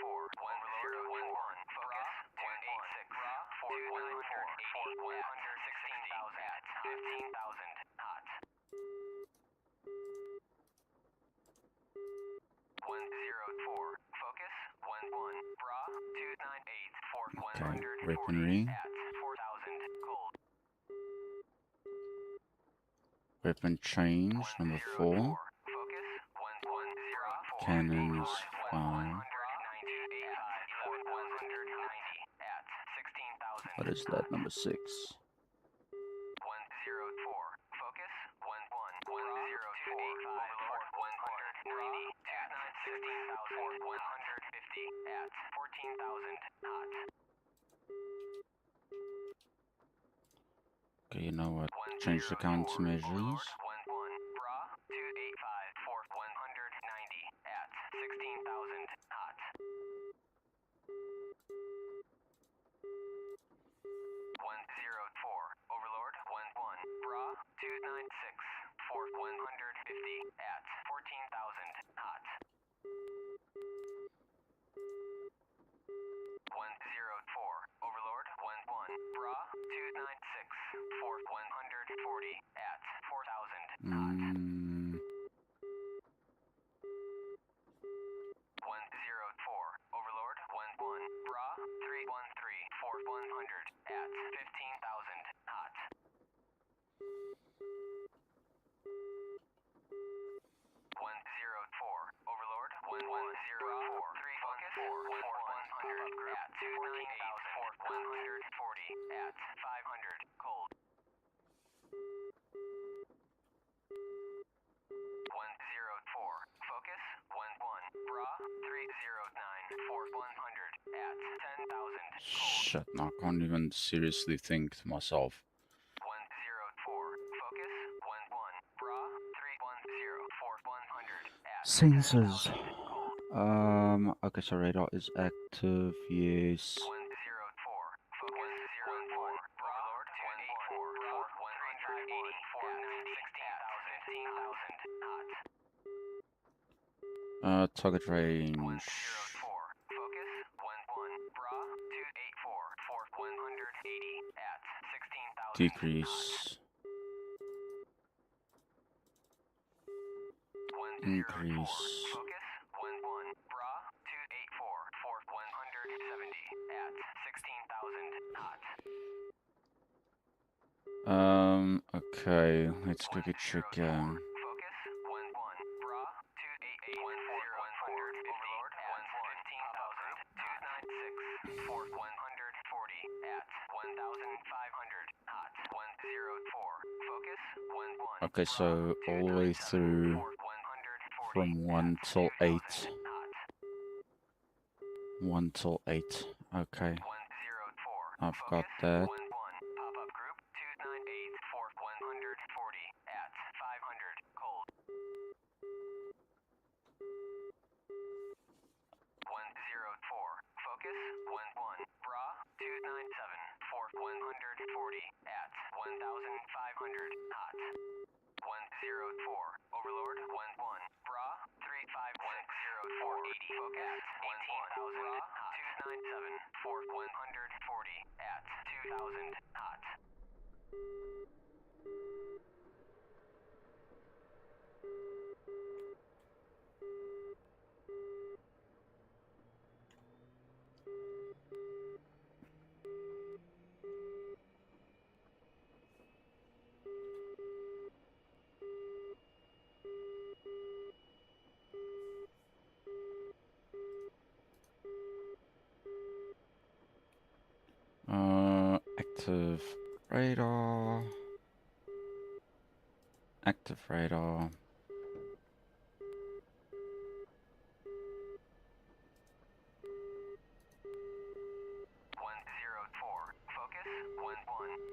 [SPEAKER 4] Overlord, 11, focus, 286 for 180 at 116,000 at 15,000 hot. 104, focus, 11, bra, 298 for 140
[SPEAKER 1] weaponry.
[SPEAKER 4] at 4,000 cold.
[SPEAKER 1] Weapon change, number 4.
[SPEAKER 4] 104, focus, 11, bra,
[SPEAKER 1] Cannons,
[SPEAKER 4] 5.
[SPEAKER 1] 5.
[SPEAKER 4] 190 at 16,000.
[SPEAKER 1] What is that, number 6?
[SPEAKER 4] 104, focus, 11, 10285 for 190 at 16,000. 150 at 14,000 hot.
[SPEAKER 1] Okay, you know what? Change the countermeasures.
[SPEAKER 4] 11, bra, 285 for 190 at 16,000 hot. 104, Overlord, 11, bra, 296 for 150 at 14,000 hot. 104, Overlord 11, Bra 296 for 140 at 4,000 hot. 104, Overlord 11, Bra 313 for 100 at 15,000 hot. 104, Overlord 104, 3 focus for 100 at 298 for 140 at 500 cold. 104, focus 11, Bra 309 for 100 at 10,000 cold.
[SPEAKER 1] Shit, no, I can't even seriously think to myself.
[SPEAKER 4] 104, focus 11, Bra 310 for 100 at
[SPEAKER 1] Sensors.
[SPEAKER 4] 10,000 cold.
[SPEAKER 1] Okay, so radar is active, yes.
[SPEAKER 4] 104, focus 104, Overlord 284 for 180 for 90 at 15,000 hot.
[SPEAKER 1] Target range.
[SPEAKER 4] 104, focus 11, Bra 284 for 180 at 16,000 hot.
[SPEAKER 1] Decrease.
[SPEAKER 4] 104,
[SPEAKER 1] Increase.
[SPEAKER 4] focus 11, Bra 284 for 170 at 16,000 hot.
[SPEAKER 1] Okay, let's quickly check.
[SPEAKER 4] Focus 11, Bra 288 for 150 Overlord 15,296 for 140 at 1,500 hot. 104, focus 11.
[SPEAKER 1] Okay, so all the way through from 1 till 8. 1 till 8. Okay,
[SPEAKER 4] 104,
[SPEAKER 1] I've got that.
[SPEAKER 4] 11, pop-up group 298 for 140 at 500 cold. 104, focus 11, Bra 297 for 140 at 1,500 hot. 104, Overlord 11, Bra 356 for 80 focus 18,000 hot. 297 for 140 at 2,000 hot.
[SPEAKER 1] Active radar. Active radar.
[SPEAKER 4] Focus 11,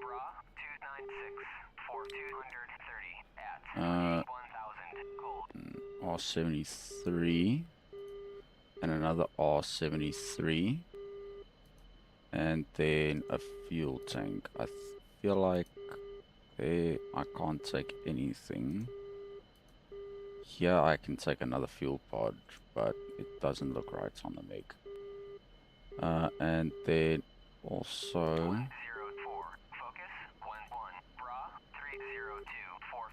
[SPEAKER 4] Bra 296 for 230 at 1,000 cold.
[SPEAKER 1] R73 and another R73 and then a fuel tank. I feel like there I can't take anything. Here I can take another fuel pod, but it doesn't look right on the MiG. And then also
[SPEAKER 4] 104, focus 11, Bra 302 for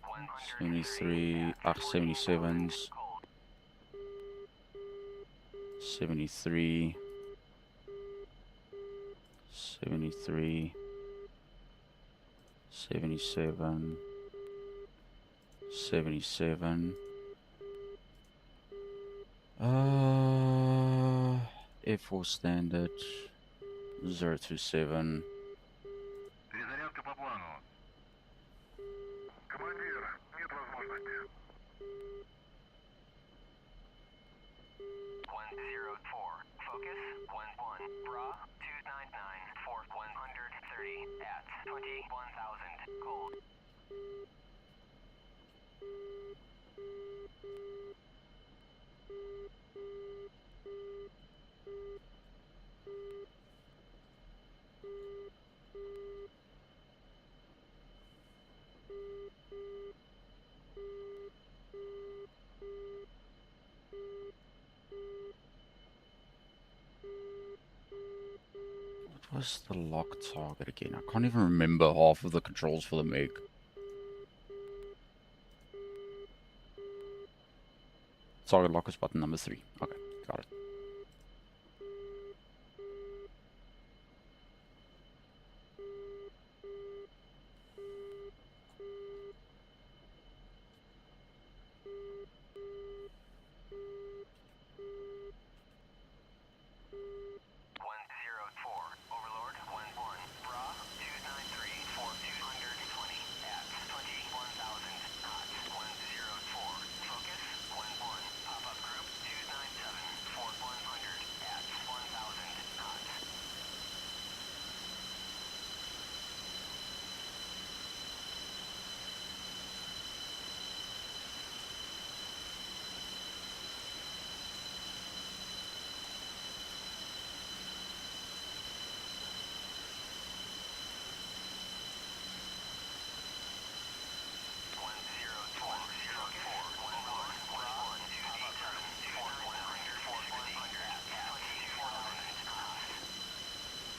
[SPEAKER 1] 73 77s,
[SPEAKER 4] cold.
[SPEAKER 1] 73, 73, 77, 77. Air Force Standard 027.
[SPEAKER 2] Перезарядка по плану. Командир, нет возможности.
[SPEAKER 4] 104, focus 11, Bra 299 for 130 at 21,000 cold.
[SPEAKER 1] was the lock target again? I can't even remember half of the controls for the MiG. Target lock is button number 3. Okay, got it.
[SPEAKER 4] Overlord 1-1. Bra 293 for 220 at 21,000 knots. 104. Focus 1-1. Pop-up group 297 for 100 at 1,000 knots.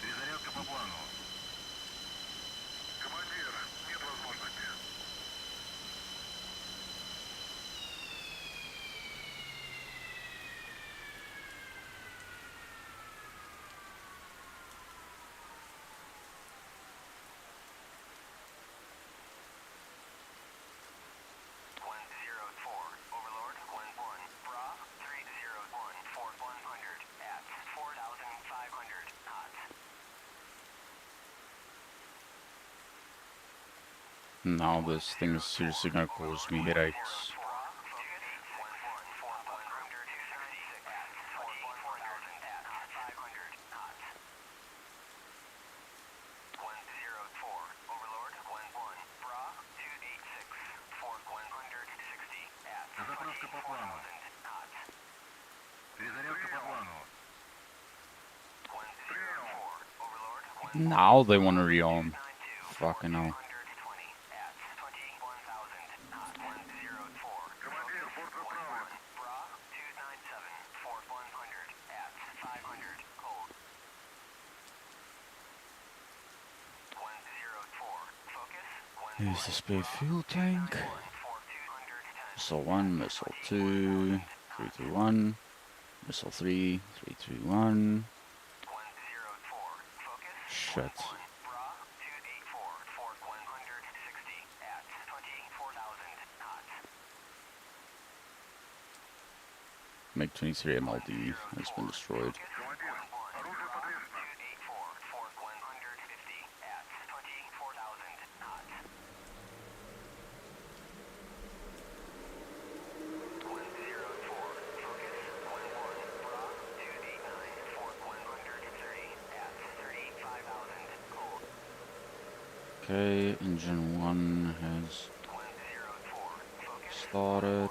[SPEAKER 2] Перезарядка по плану. Командир, нет возможности.
[SPEAKER 4] Overlord 1-1. Bra 301 for 100 at 4,500 knots.
[SPEAKER 1] Now this thing is seriously gonna cause me headaches.
[SPEAKER 2] Заправка по плану. Перезарядка по плану.
[SPEAKER 1] Now they want to rearm. Fucking hell.
[SPEAKER 2] Командир, борт заправлен.
[SPEAKER 1] Here's the spare fuel tank. Missile 1, Missile 2, 331. Missile 3, 331. Shit. MiG-23 MLD has been destroyed.
[SPEAKER 2] Командир, оружие подвешено.
[SPEAKER 1] Okay, engine 1 has started.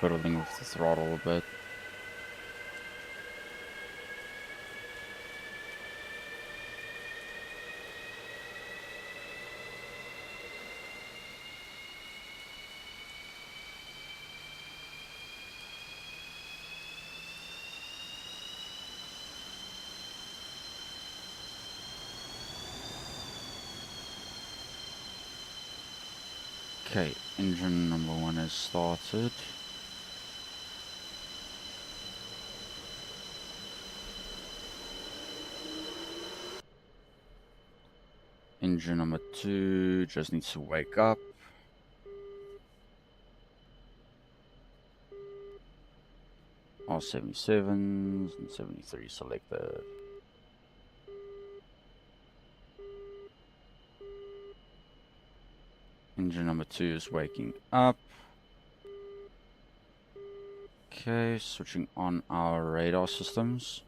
[SPEAKER 1] Fiddling with the throttle a bit. Okay, engine number 1 has started. Engine number 2 just needs to wake up. R77s and 73 selected. Engine number 2 is waking up. Okay, switching on our radar systems.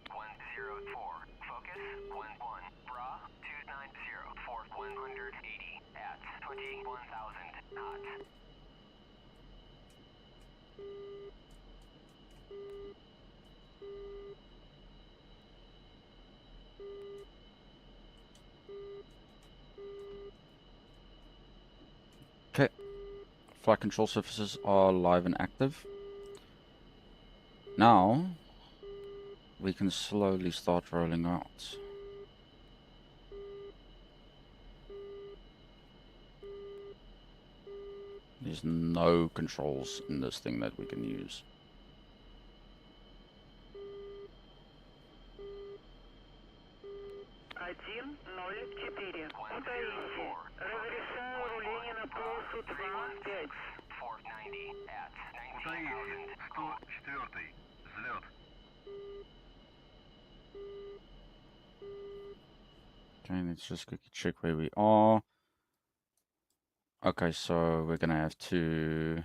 [SPEAKER 4] 104. Focus. 11. Bra. 290. For 180 at 21,000 knots.
[SPEAKER 1] Okay. Flight control surfaces are live and active. Now, we can slowly start rolling out. There's no controls in this thing that we can use.
[SPEAKER 5] Один, ноль, четыре. Утаите. Разрешаю руление на полосу 2-5.
[SPEAKER 4] 490 at
[SPEAKER 2] Утаите.
[SPEAKER 4] 19,000.
[SPEAKER 2] 104. Взлет.
[SPEAKER 1] Okay, let's just quickly check where we are. Okay, so we're gonna have to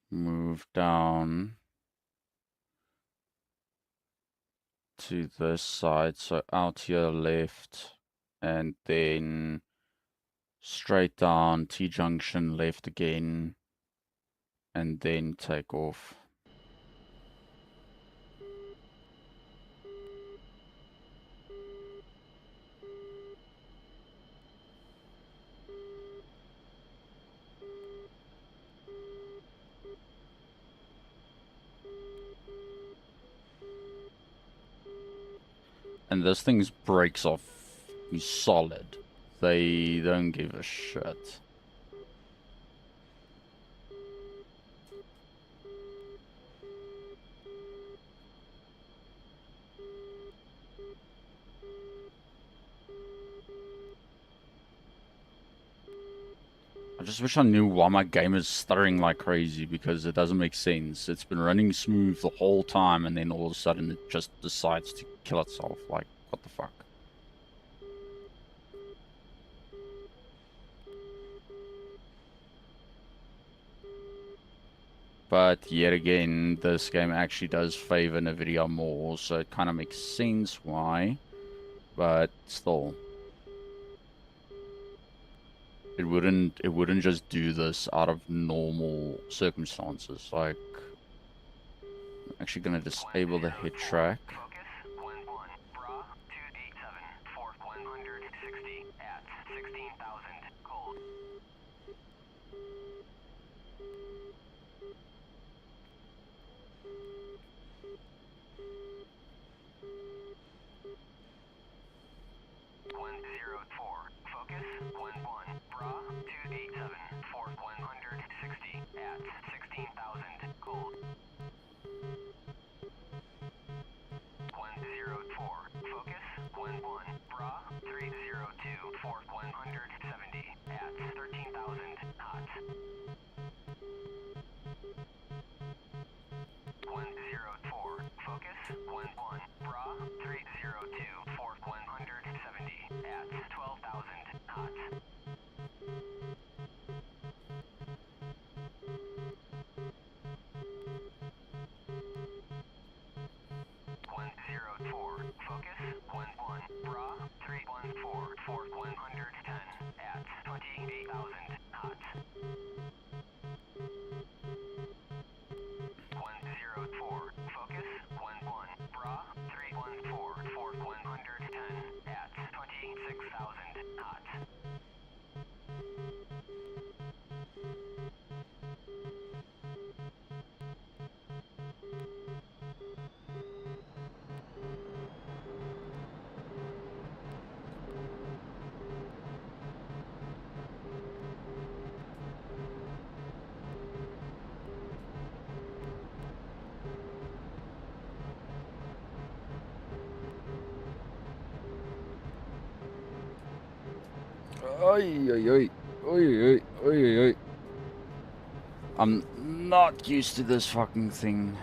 [SPEAKER 1] move down to this side, so out here left, and then straight down T-junction left again, and then take off. And this thing's brakes are solid. They don't give a shit. I just wish I knew why my game is stuttering like crazy, because it doesn't make sense. It's been running smooth the whole time, and then all of a sudden it just decides to kill itself. Like, what the fuck? But yet again, this game actually does favor NVIDIA more, so it kind of makes sense why. But still, it wouldn't just do this out of normal circumstances. Like, I'm actually gonna disable the hit track.
[SPEAKER 4] Focus. 11. Bra. 287. For 160 at 16,000. Cold. Focus. 11. Bra. 287. For 160 at 16,000. Cold. 104. Focus. 11. Bra. 302. For 170 at 13,000 knots. 104. Focus. 11. Bra. 302. For 170 at 12,000 knots. 104. Focus. 11. Bra. 314. For 110 at 28,000 knots. 104. Focus. 11. Bra. 314. For 110 at 26,000 knots.
[SPEAKER 1] Oi, oi, oi. Oi, oi, oi, oi. I'm not used to this fucking thing.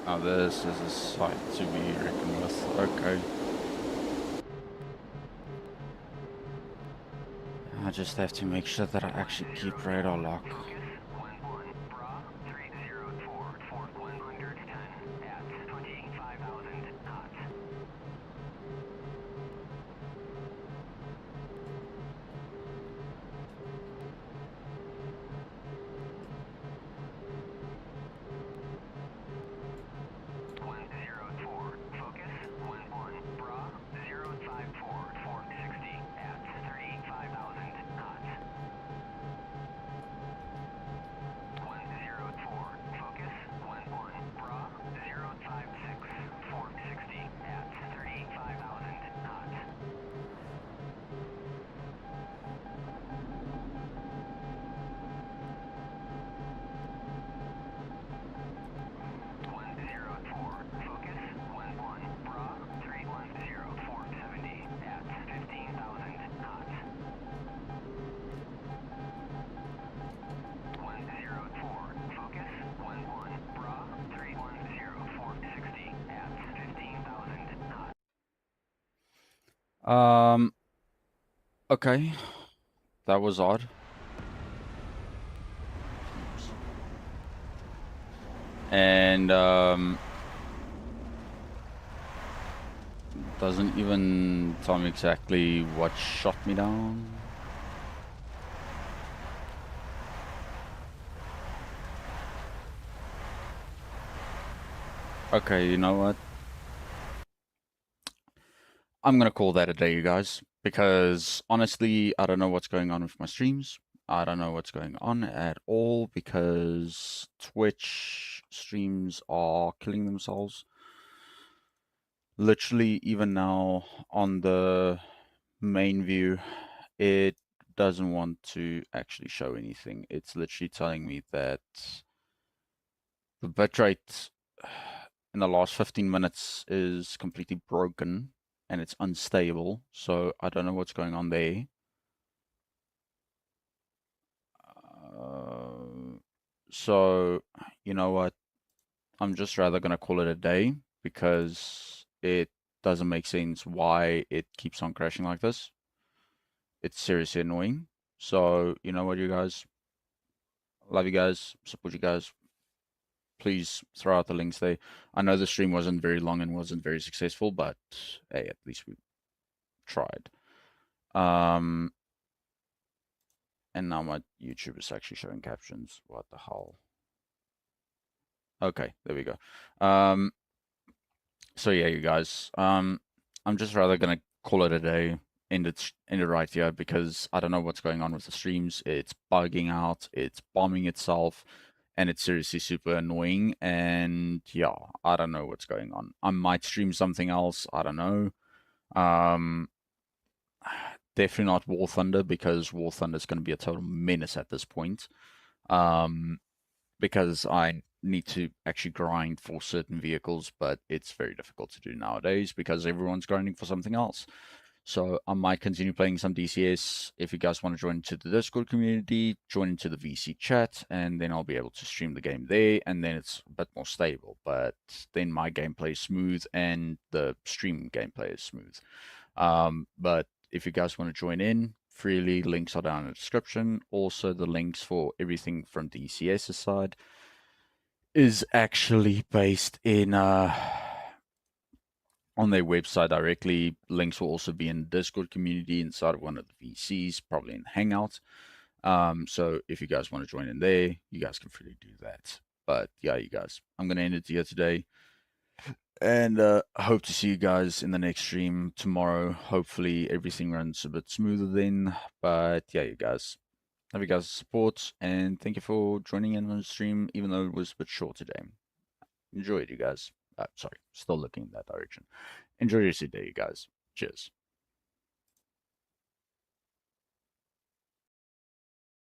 [SPEAKER 1] Now this is a sight to be reckoned with. Okay. I just have to make sure that I actually keep radar lock.
[SPEAKER 4] Focus 1-1, bra 304 for 110 at 25,000 knots. Focus 1-1, bra 054 for 60 at 35,000 knots. 104, focus 1-1, bra 056 for 60 at 35,000 knots. 104, focus 1-1, bra 310 for 70 at 15,000 knots. 104, focus 1-1, bra 310 for 60 at 15,000 knots.
[SPEAKER 1] Okay. That was odd. And, doesn't even tell me exactly what shot me down. Okay, you know what? I'm gonna call that a day, you guys, because honestly, I don't know what's going on with my streams. I don't know what's going on at all because Twitch streams are killing themselves. Literally, even now on the main view, it doesn't want to actually show anything. It's literally telling me that the bitrate in the last 15 minutes is completely broken and it's unstable. So I don't know what's going on there. So you know what? I'm just rather gonna call it a day because it doesn't make sense why it keeps on crashing like this. It's seriously annoying. So you know what, you guys? Love you guys. Support you guys. Please throw out the links there. I know the stream wasn't very long and wasn't very successful, but hey, at least we tried. And now my YouTube is actually showing captions. What the hell? Okay, there we go. So yeah, you guys. I'm just rather gonna call it a day, end it right here because I don't know what's going on with the streams. It's bugging out, it's bombing itself, and it's seriously super annoying. And yeah, I don't know what's going on. I might stream something else. I don't know. Definitely not War Thunder because War Thunder is going to be a total menace at this point. Because I need to actually grind for certain vehicles, but it's very difficult to do nowadays because everyone's grinding for something else. So I might continue playing some DCS. If you guys want to join into the Discord community, join into the VC chat, and then I'll be able to stream the game there, and then it's a bit more stable. But then my gameplay is smooth and the stream gameplay is smooth. But if you guys want to join in, freely, links are down in the description. Also, the links for everything from DCS's side is actually based in on their website directly. Links will also be in the Discord community inside of one of the VCs, probably in Hangout. So if you guys want to join in there, you guys can freely do that. But yeah, you guys, I'm gonna end it here today. And hope to see you guys in the next stream tomorrow. Hopefully everything runs a bit smoother then. But yeah, you guys, have you guys' support and thank you for joining in on the stream, even though it was a bit short today. Enjoy it, you guys. Sorry, still looking in that direction. Enjoy your day, you guys. Cheers.